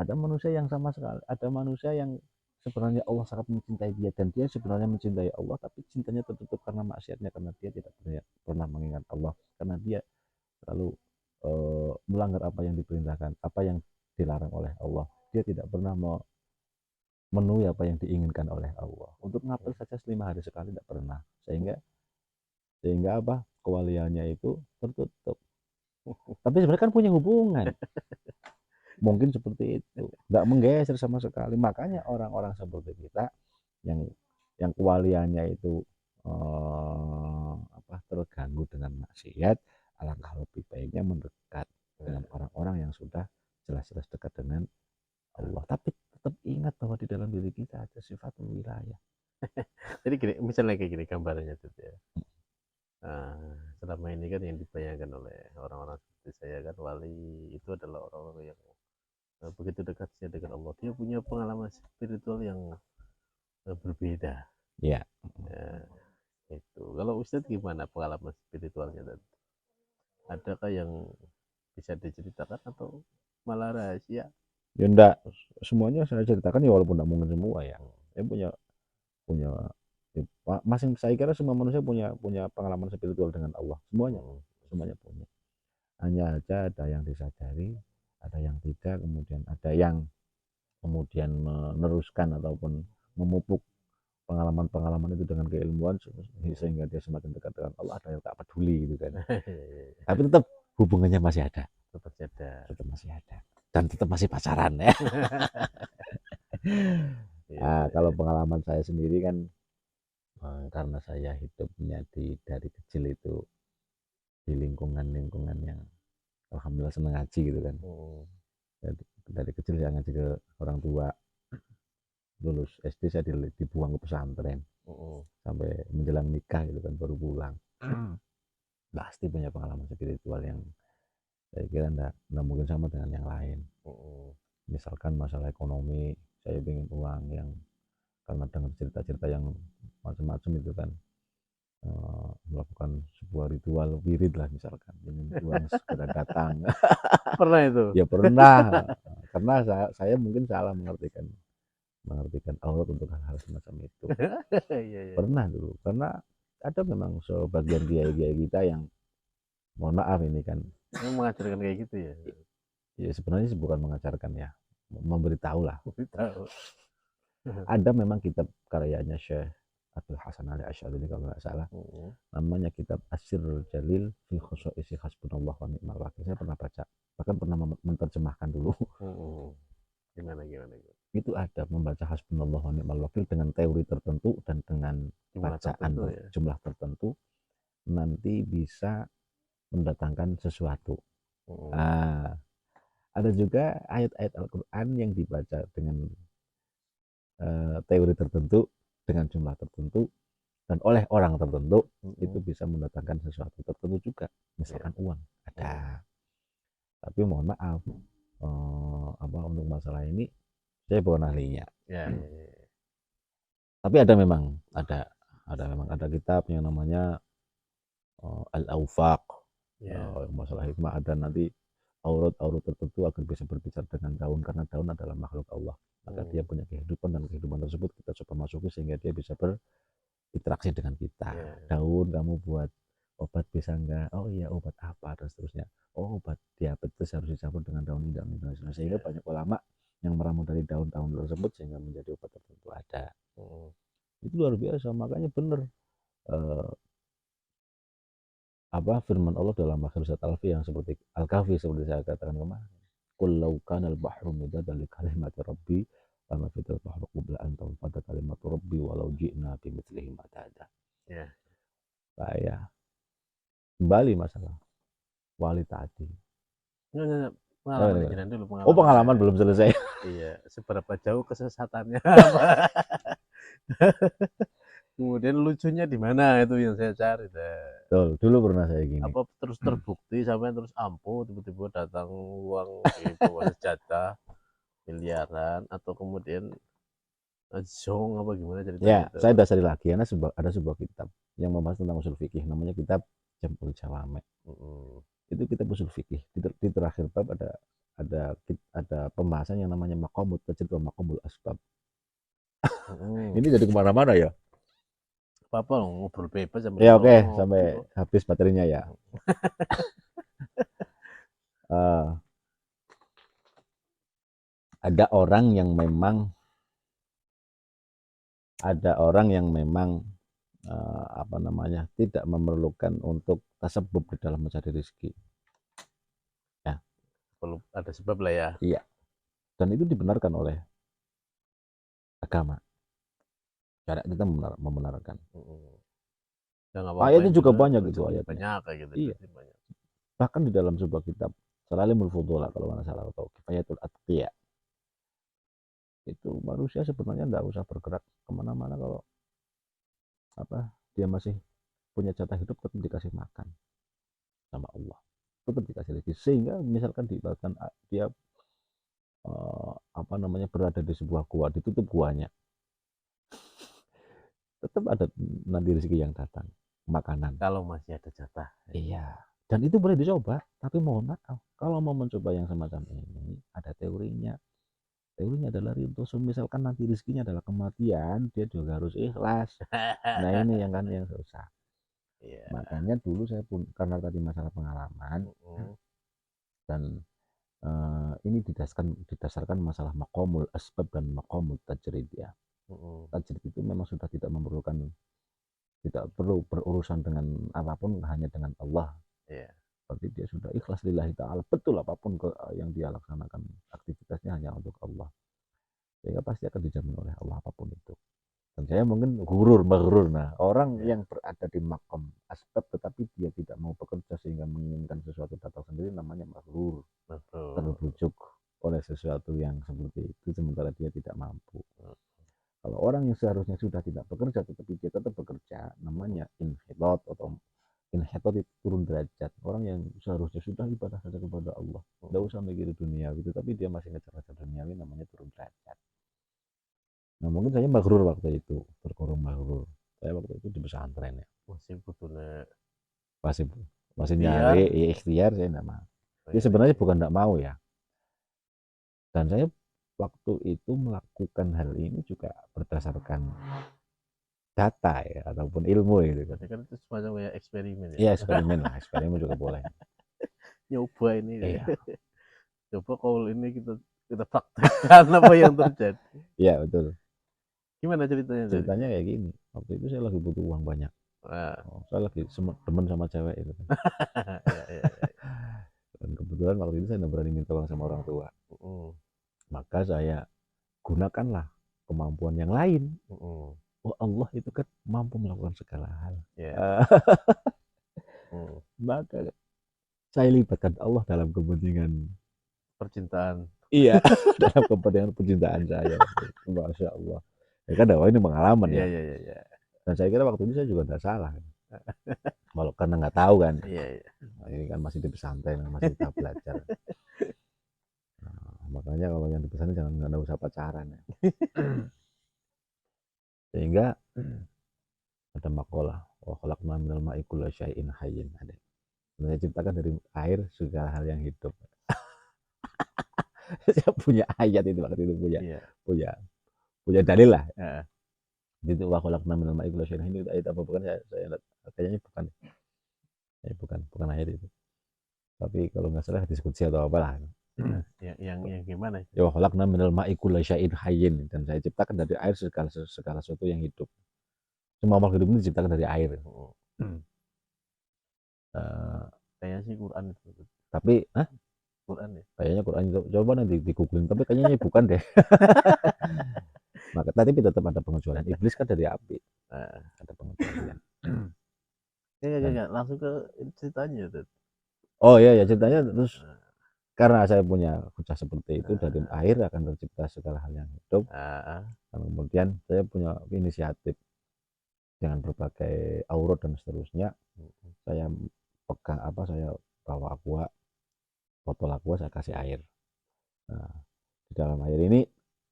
Ada manusia yang sama sekali, ada manusia yang sebenarnya Allah sangat mencintai dia dan dia sebenarnya mencintai Allah, tapi cintanya tertutup karena maksiatnya, karena dia tidak pernah mengingat Allah, karena dia selalu melanggar apa yang diperintahkan, apa yang dilarang oleh Allah. Dia tidak pernah memenuhi apa yang diinginkan oleh Allah. Untuk ngapel saja 5 hari sekali tidak pernah, sehingga apa, kewaliannya itu tertutup. Tapi sebenarnya kan punya hubungan. Mungkin seperti itu, nggak menggeser sama sekali. Makanya orang-orang seperti kita yang kewaliannya itu terganggu dengan maksiat, alangkah lebih baiknya mendekat dengan orang-orang yang sudah jelas-jelas dekat dengan Allah. Tapi tetap ingat bahwa di dalam diri kita ada sifat wilayah. Jadi gini, misalnya kayak gini gambarnya tuh ya. Selama ini kan yang dibayangkan oleh orang-orang seperti saya kan, wali itu adalah orang-orang yang begitu dekatnya dengan Allah, dia punya pengalaman spiritual yang berbeda. Ya. Itu kalau Ustadz gimana pengalaman spiritualnya tadi? Adakah yang bisa diceritakan atau malah rahasia? Ya enggak, semuanya saya ceritakan ya, walaupun enggak mungkin semua ya. Saya punya punya masing, saya kira semua manusia punya pengalaman spiritual dengan Allah, semuanya punya. Hanya aja ada yang disadari, ada yang tidak, kemudian ada yang kemudian meneruskan ataupun memupuk pengalaman-pengalaman itu dengan keilmuan sehingga dia semakin dekat dengan Allah. Ada yang tak peduli gitu kan. Tapi tetap hubungannya masih ada, tetap masih ada, dan tetap masih pacaran ya. Nah, kalau pengalaman saya sendiri kan, karena saya hidupnya dari kecil itu di lingkungan yang alhamdulillah senang ngaji gitu kan. Dari kecil saya ngaji ke orang tua, lulus SD saya dibuang ke pesantren sampai menjelang nikah gitu kan baru pulang. Pasti punya pengalaman spiritual yang saya kira enggak mungkin sama dengan yang lain. Misalkan masalah ekonomi, saya ingin uang, yang karena dengan cerita-cerita yang macam-macam itu kan, melakukan sebuah ritual wirid lah misalkan, ingin uang segera datang. Pernah itu? Ya pernah, karena saya mungkin salah mengartikan aurat untuk hal-hal semacam itu. Pernah dulu, karena ada memang sebagian kiai-kiai kita yang, mohon maaf ini kan, mengajarkan kayak gitu ya. Ya sebenarnya bukan mengajarkan ya, memberitahu lah. Ada memang kitab karyanya Syekh Abdul Hasan Ali Asy'ari kalau nggak salah, namanya kitab Asyrul Jalil fi Khususi Hasbunallah wa Ni'mal Wakil. Saya pernah baca, bahkan pernah menerjemahkan dulu. Gimana? Itu ada membaca Hasbunallah wa Ni'mal Wakil dengan teori tertentu dan dengan bacaan jumlah tertentu, nanti bisa mendatangkan sesuatu. Ada juga ayat-ayat Al-Quran yang dibaca dengan teori tertentu, dengan jumlah tertentu, dan oleh orang tertentu, itu bisa mendatangkan sesuatu tertentu juga, misalkan uang. Ada. Tapi mohon maaf, untuk masalah ini saya bukan ahlinya. Tapi ada memang ada kitab yang namanya Al-Awfaq, masalah hikmah. Ada nanti aurat tertentu akan bisa berbicara dengan daun, karena daun adalah makhluk Allah, maka dia punya kehidupan, dan kehidupan tersebut kita coba masuki sehingga dia bisa berinteraksi dengan kita. Daun kamu buat obat bisa enggak? Oh iya, obat apa? Dan seterusnya. Oh, obat diabetes harus dicampur dengan daun ini, sehingga banyak ulama yang meramu dari daun-daun tersebut sehingga menjadi obat tertentu. Ada. Itu luar biasa. Makanya benar firman Allah dalam akhir surat Al-Kahfi yang seperti saya katakan kemarin, qul law kana al-bahru midadan li kalimati rabbi lama fital bahru qabla an tanfada kalimatu rabbi walau ji'na bimithlihi madada. Saya kembali masalah wali tadi. Pengalaman belum selesai. Iya, seberapa jauh kesesatannya? Kemudian lucunya di mana, itu yang saya cari. Betul, dulu pernah saya gini. Apa terus terbukti sampai terus ampuh tiba-tiba datang uang di bawah sejadah miliaran, atau kemudian zong apa gimana ceritanya? Ya, itu saya dasari lagi, karena ada sebuah kitab yang membahas tentang usul fikih, namanya kitab Jam'ul Jawame'. Itu kitab usul fikih. Di terakhir bab ada pembahasan yang namanya maqamut tajid wa maqamul asbab. Ini jadi kemana-mana ya. Apa ngobrol bebas sampai ya, oke, sampai habis baterainya ya. Ada orang yang memang tidak memerlukan untuk tasabub di dalam mencari rezeki. Ya. Perlu ada sebab lah ya. Iya. Dan itu dibenarkan oleh agama. Cara kita membenarkan. Ayatnya juga banyak gitu ayatnya. Banyak kayak gitu. Iya. Bahkan di dalam sebuah kitab Salalimul Fudulah kalau nggak salah, atau Kifayatul Atqiya, itu manusia sebenarnya nggak usah bergerak kemana-mana kalau dia masih punya jatah hidup, tetap dikasih makan sama Allah, tetap dikasih rezeki. Sehingga misalkan diibaratkan dia apa namanya, berada di sebuah gua, ditutup guanya, tetap ada nanti rezeki yang datang, makanan. Kalau masih ada jatah. Iya, dan itu boleh dicoba, tapi mohon maaf, kalau mau mencoba yang semacam ini, ada teorinya. Teorinya adalah rintoso, misalkan nanti rezekinya adalah kematian, dia juga harus ikhlas. Nah ini yang kan yang susah. Iya. Makanya dulu saya pun karena tadi masalah pengalaman dan ini didasarkan masalah maqamul asbab dan maqamul tajrid ya. Tajrid itu memang sudah tidak perlu berurusan dengan apapun, hanya dengan Allah. Iya. Berarti dia sudah ikhlas lillahi ta'ala, betul apapun yang dia laksanakan, aktivitasnya hanya untuk Allah, sehingga pasti akan dijamin oleh Allah apapun itu. Dan saya mungkin maghrur. Nah, orang yang berada di maqam asbab tetapi dia tidak mau bekerja sehingga menginginkan sesuatu datang sendiri, namanya maghrur. Terbujuk oleh sesuatu yang seperti itu sementara dia tidak mampu. Kalau orang yang seharusnya sudah tidak bekerja tetapi dia tetap bekerja, namanya inhitot, atau inhitot itu turun derajat. Orang yang seharusnya sudah ibadah saja kepada Allah, tidak usah mikir duniawi itu, tapi dia masih ngejar-ngejar duniawi, namanya turun derajat. Nah mungkin saya maghrur waktu itu, terkurung maghrur. Saya waktu itu di pesantren ya. Masih butuhnya Masih nyari ya, ikhtiar, saya tidak mau. Jadi sebenarnya bukan tidak mau ya. Dan saya waktu itu melakukan hal ini juga berdasarkan data ya, ataupun ilmu gitu. Berarti kan itu semacam kayak eksperimen ya? Iya eksperimen lah, eksperimen juga boleh. Nyoba ini. Iya. Coba kalau ini kita praktekkan apa yang terjadi. Iya betul. Gimana ceritanya? Ceritanya kayak gini. Waktu itu saya lagi butuh uang banyak. Saya lagi demen sama cewek itu. Dan kebetulan waktu itu saya tidak berani minta uang sama orang tua. Maka saya gunakanlah kemampuan yang lain. Oh Allah itu kan mampu melakukan segala hal. Maka saya libatkan Allah dalam kepentingan percintaan. Iya, dalam kepentingan percintaan saya. Masya Allah. Ya kan, ini pengalaman ya. Iya. Dan saya kira waktu itu saya juga tidak salah. Walau karena nggak tahu kan. Iya. Nah, ini kan masih di pesantren, masih kita belajar. Nah, makanya kalau yang di pesantren jangan nggak usah pacaran ya. Sehingga ada makalah, wa khalaqna minal ma'i kulla syai'in hayyin. Saya ciptakan dari air segala hal yang hidup. Saya punya ayat itu waktu itu, punya dalil lah. Itu wa khalaqna minal ma'i kulla syai'in hayyin, ayat apa bukan, saya kayaknya bukan ayat itu. Tapi kalau nggak salah diskusi atau apalah. Yang gimana? Ya wa khalaqna minal ma'i kulla syai'in hayyin, dan saya ciptakan dari air segala sesuatu yang hidup. Semua makhluk hidup ini diciptakan dari air. Kayaknya sih Quran itu. Tapi Quran ya? Kayaknya Quran itu. Coba nanti di-googling, tapi kayaknya bukan deh. Maka tapi tetap ada pengecualian. Iblis kan dari api. Ada pengecualian. Enggak, langsung ke ceritanya tuh. Oh iya ya, ceritanya terus karena saya punya hujah seperti itu, dari air akan tercipta segala hal yang hidup. Dan kemudian saya punya inisiatif dengan berbagai aurat dan seterusnya. Saya pegang saya bawa botol aqua, saya kasih air. Nah, di dalam air ini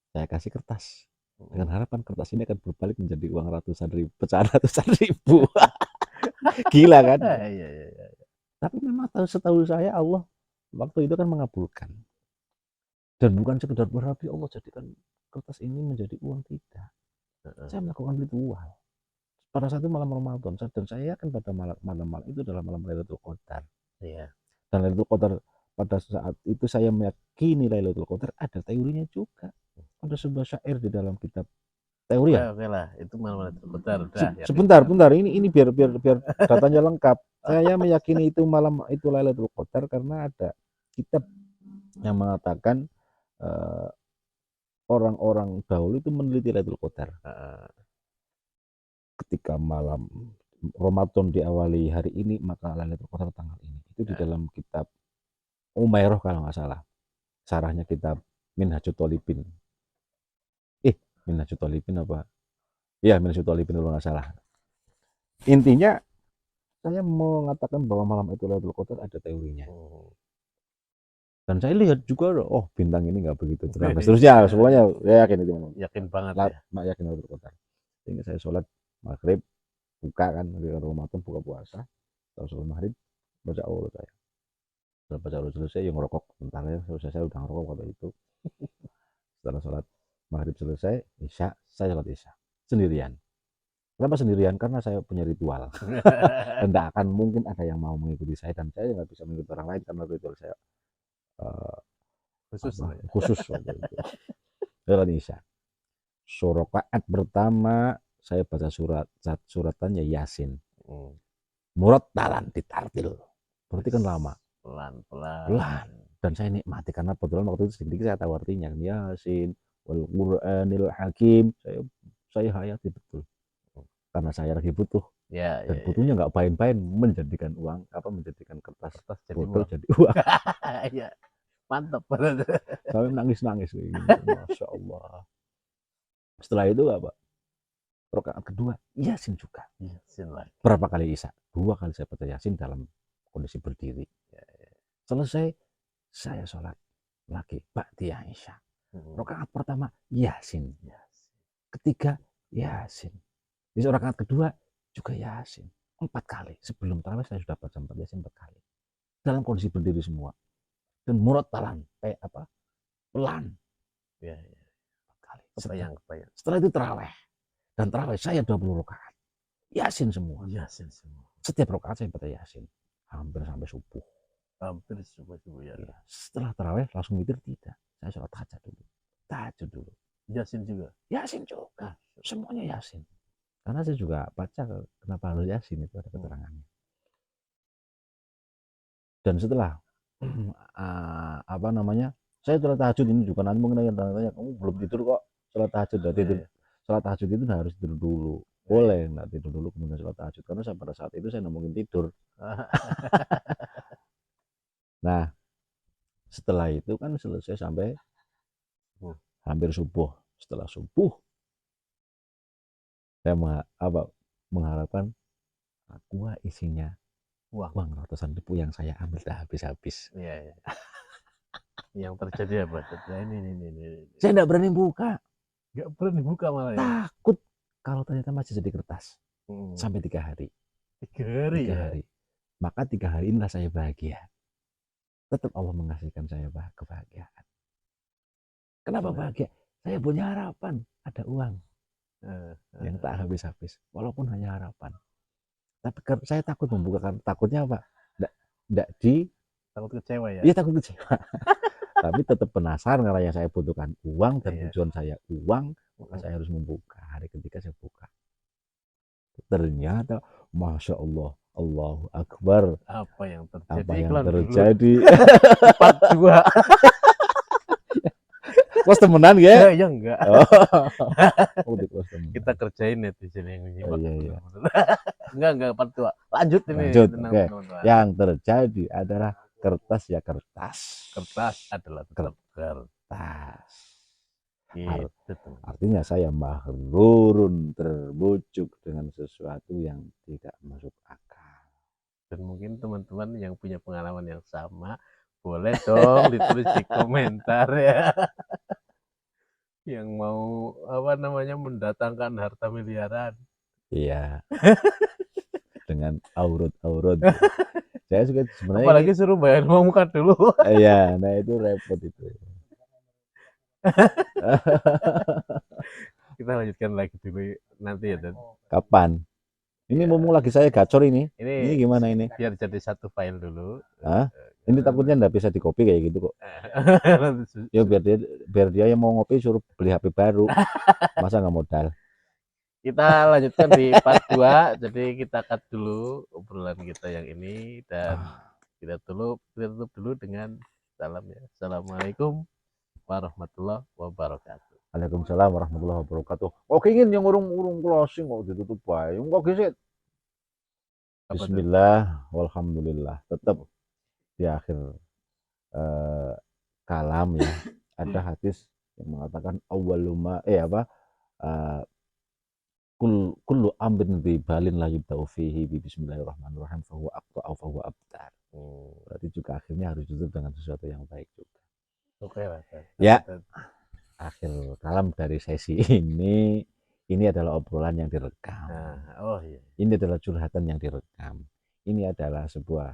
saya kasih kertas dengan harapan kertas ini akan berbalik menjadi uang pecahan ratusan ribu. Gila kan? Iya. Tapi memang setahu saya Allah waktu itu kan mengabulkan. Dan bukan sekedar berarti Allah jadikan kertas ini menjadi uang, tidak. Saya melakukan ritual. Pada saat itu malam Ramadan, dan saya yakin pada malam itu adalah malam Lailatul Qadar. Iya. Dan Lailatul Qadar pada saat itu saya meyakini Lailatul Qadar ada teorinya juga. Ada sebuah syair di dalam kitab teori ya. Oke lah, itu malam Lailatul Qadar. Sebentar, ini biar datanya lengkap. Saya meyakini itu malam itu Lailatul Qadar karena ada kitab yang mengatakan orang-orang dahulu itu meneliti Lailatul Qadar. Ketika malam Ramadan diawali hari ini, maka Lailatul Qadar tanggal ini. Itu di dalam kitab Umairah kalau nggak salah. Sarahnya kitab Minhajut Thalibin. Minhajut Thalibin apa? Iya, Minhajut Thalibin kalau nggak salah. Intinya saya mengatakan bahwa malam itu Lailatul Qadar ada teorinya. Dan saya lihat juga, oh bintang ini nggak begitu terang. Dan seterusnya, semuanya saya yakin itu. Yakin banget ya. Mak yakin harus berkotar. Sehingga saya sholat maghrib, buka kan di Ramadan, buka puasa. Setelah sholat maghrib, baca Allah saya. Setelah baca Allah selesai, yang ngerokok. Bentar ya, selesai saya udah ngerokok waktu itu. Setelah sholat maghrib selesai, isya, saya sholat isya. Sendirian. Kenapa sendirian? Karena saya punya ritual. Dan tidak akan mungkin ada yang mau mengikuti saya. Dan saya nggak bisa mengikuti orang lain karena ritual saya khusus waktu itu. Sholat isya. Rakaat pertama saya baca suratannya Yasin. Murattalan ditartil. Berarti kan lama. Pelan. Dan saya nikmati karena kebetulan waktu itu sedikit saya tahu artinya. Yasin wal Qur'anil Hakim. Saya hayati betul. Karena saya lagi butuh. Dan butuhnya nggak main-main, menjadikan uang, menjadikan kertas botol jadi uang. Iya. Mantap. Saya nangis-nangis. Masya Allah. Setelah itu rakaat kedua Yasin juga. Yasin lagi. Berapa kali isya? 2 kali saya baca Yasin dalam kondisi berdiri. Selesai saya sholat lagi ba'diyah isya. Rakaat pertama Yasin. Ketiga Yasin. Di rakaat kedua juga Yasin. 4 kali. Sebelum tarawih saya sudah baca 4 Yasin 4 kali. Dalam kondisi berdiri semua. Dan murattalan pelan. 4 kali. Kebayang. Setelah itu tarawih. Dan tarawih saya 20 rakaat. Yasin semua. Setiap rakaat saya baca Yasin. Hampir sampai subuh. Ya. Setelah tarawih langsung witir tidak. Saya sholat tahajud dulu. Yasin juga. Semuanya Yasin. Karena saya juga baca kenapa harus Yasin, itu ada keterangannya. Dan setelah saya sholat tahajud ini juga nanti mungkin yang tanya, kamu belum tidur kok sholat tahajud. Tidur. Sholat tahajud itu harus tidur dulu. Boleh nggak tidur dulu kemudian sholat tahajud, karena pada saat itu saya nggak mungkin tidur. Nah, setelah itu kan selesai sampai hampir subuh. Setelah subuh saya mengharapkan gua isinya uang ratusan ribu yang saya ambil dah habis-habis. Iya. Yang terjadi apa? Ini. Saya tidak berani buka. Nggak berani buka malah ya? Takut kalau ternyata masih jadi kertas. Sampai 3 hari. 3 hari. 3 hari. Maka 3 hari inilah saya bahagia. Tetap Allah mengasihkan saya kebahagiaan. Kenapa bahagia? Saya punya harapan ada uang yang tak habis-habis, walaupun hanya harapan. Tapi saya takut membukakan, takutnya apa? Takut kecewa ya? Iya, takut kecewa. Tapi tetap penasaran karena yang saya butuhkan uang dan tujuan saya uang, maka saya harus membuka. Hari ketiga saya buka. Ternyata, Masya Allah, Allahu Akbar. Apa yang terjadi? Part 2. Kos temenan ya? Ya enggak. Kita kerjain netizen yang nyimak. Iya. Enggak part 2. Lanjut ini. Okay. Yang terjadi adalah kertas ya kertas. Kertas adalah kertas. Artinya saya maghrurun, terbujuk dengan sesuatu yang tidak masuk akal. Dan mungkin teman-teman yang punya pengalaman yang sama, boleh dong ditulis di komentar ya. Yang mau mendatangkan harta miliaran. Iya. Dengan aurat. Saya juga sebenarnya. Apalagi suruh bayar uang muka dulu. Iya, nah itu repot itu. Kita lanjutkan lagi dulu nanti ya, Dan. Kapan? Ini mumpung lagi saya gacor ini. Ini gimana ini? Biar jadi satu file dulu. Ini takutnya nggak bisa dikopi kayak gitu kok. Ya biar dia yang mau ngopi suruh beli HP baru. Masa nggak modal? Kita lanjutkan di part 2. Jadi kita cut dulu obrolan kita yang ini dan kita tutup dulu dengan salam ya. Assalamualaikum warahmatullahi wabarakatuh. Waalaikumsalam warahmatullahi wabarakatuh. Kok ingin yang urung closing kok ditutup bae. Kok gesit. Bismillah, walhamdulillah. Tetap di akhir kalam ya ada hadis yang mengatakan awaluma kullu amrin bi balin la yubda'u fihi bi bismillahirrahmanirrahim fa huwa aqta aw fa huwa abtar. Berarti juga akhirnya harus tutup dengan sesuatu yang baik juga. Oke lah. Ya, akhir kalam dari sesi ini adalah obrolan yang direkam. Oh iya. Ini adalah curhatan yang direkam. Ini adalah sebuah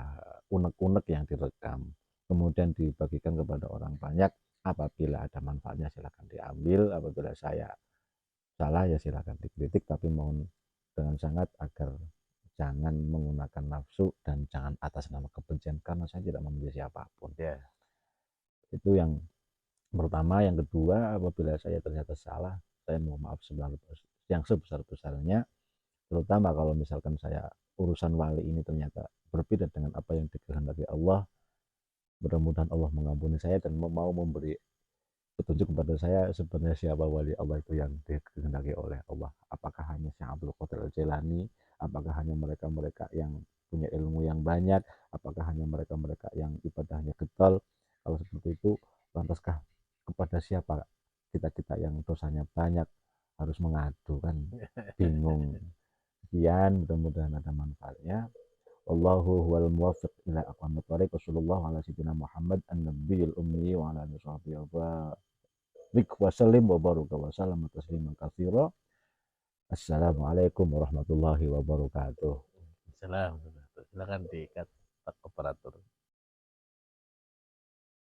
unek-unek yang direkam. Kemudian dibagikan kepada orang banyak. Apabila ada manfaatnya silakan diambil. Apabila saya salah ya silakan dikritik. Tapi mohon dengan sangat agar jangan menggunakan nafsu dan jangan atas nama kebencian karena saya tidak membenci siapapun. Itu yang pertama. Yang kedua, apabila saya ternyata salah, saya mohon maaf yang sebesar-besarnya, terutama kalau misalkan saya urusan wali ini ternyata berbeda dengan apa yang dikehendaki Allah. Mudah-mudahan Allah mengampuni saya dan mau memberi petunjuk kepada saya sebenarnya siapa wali Allah itu yang dikehendaki oleh Allah. Apakah hanya Syekh Abdul Qadir Al-Jailani? Apakah hanya mereka-mereka yang punya ilmu yang banyak? Apakah hanya mereka-mereka yang ibadahnya getol? Kalau seperti itu, lantaskah kepada siapa kita-kita yang dosanya banyak harus mengadu kan? Bingung. Sekian, mudah-mudahan ada manfaatnya. Allahu huwal muwaffiq ila aqwamit thoriq. Wassallallahu ala sayyidina Muhammad an-nabiyil ummi wa ala alihi wa sallim wa baraka wa sallam tasliman katsira. Assalamualaikum warahmatullahi wabarakatuh. Silakan diikat.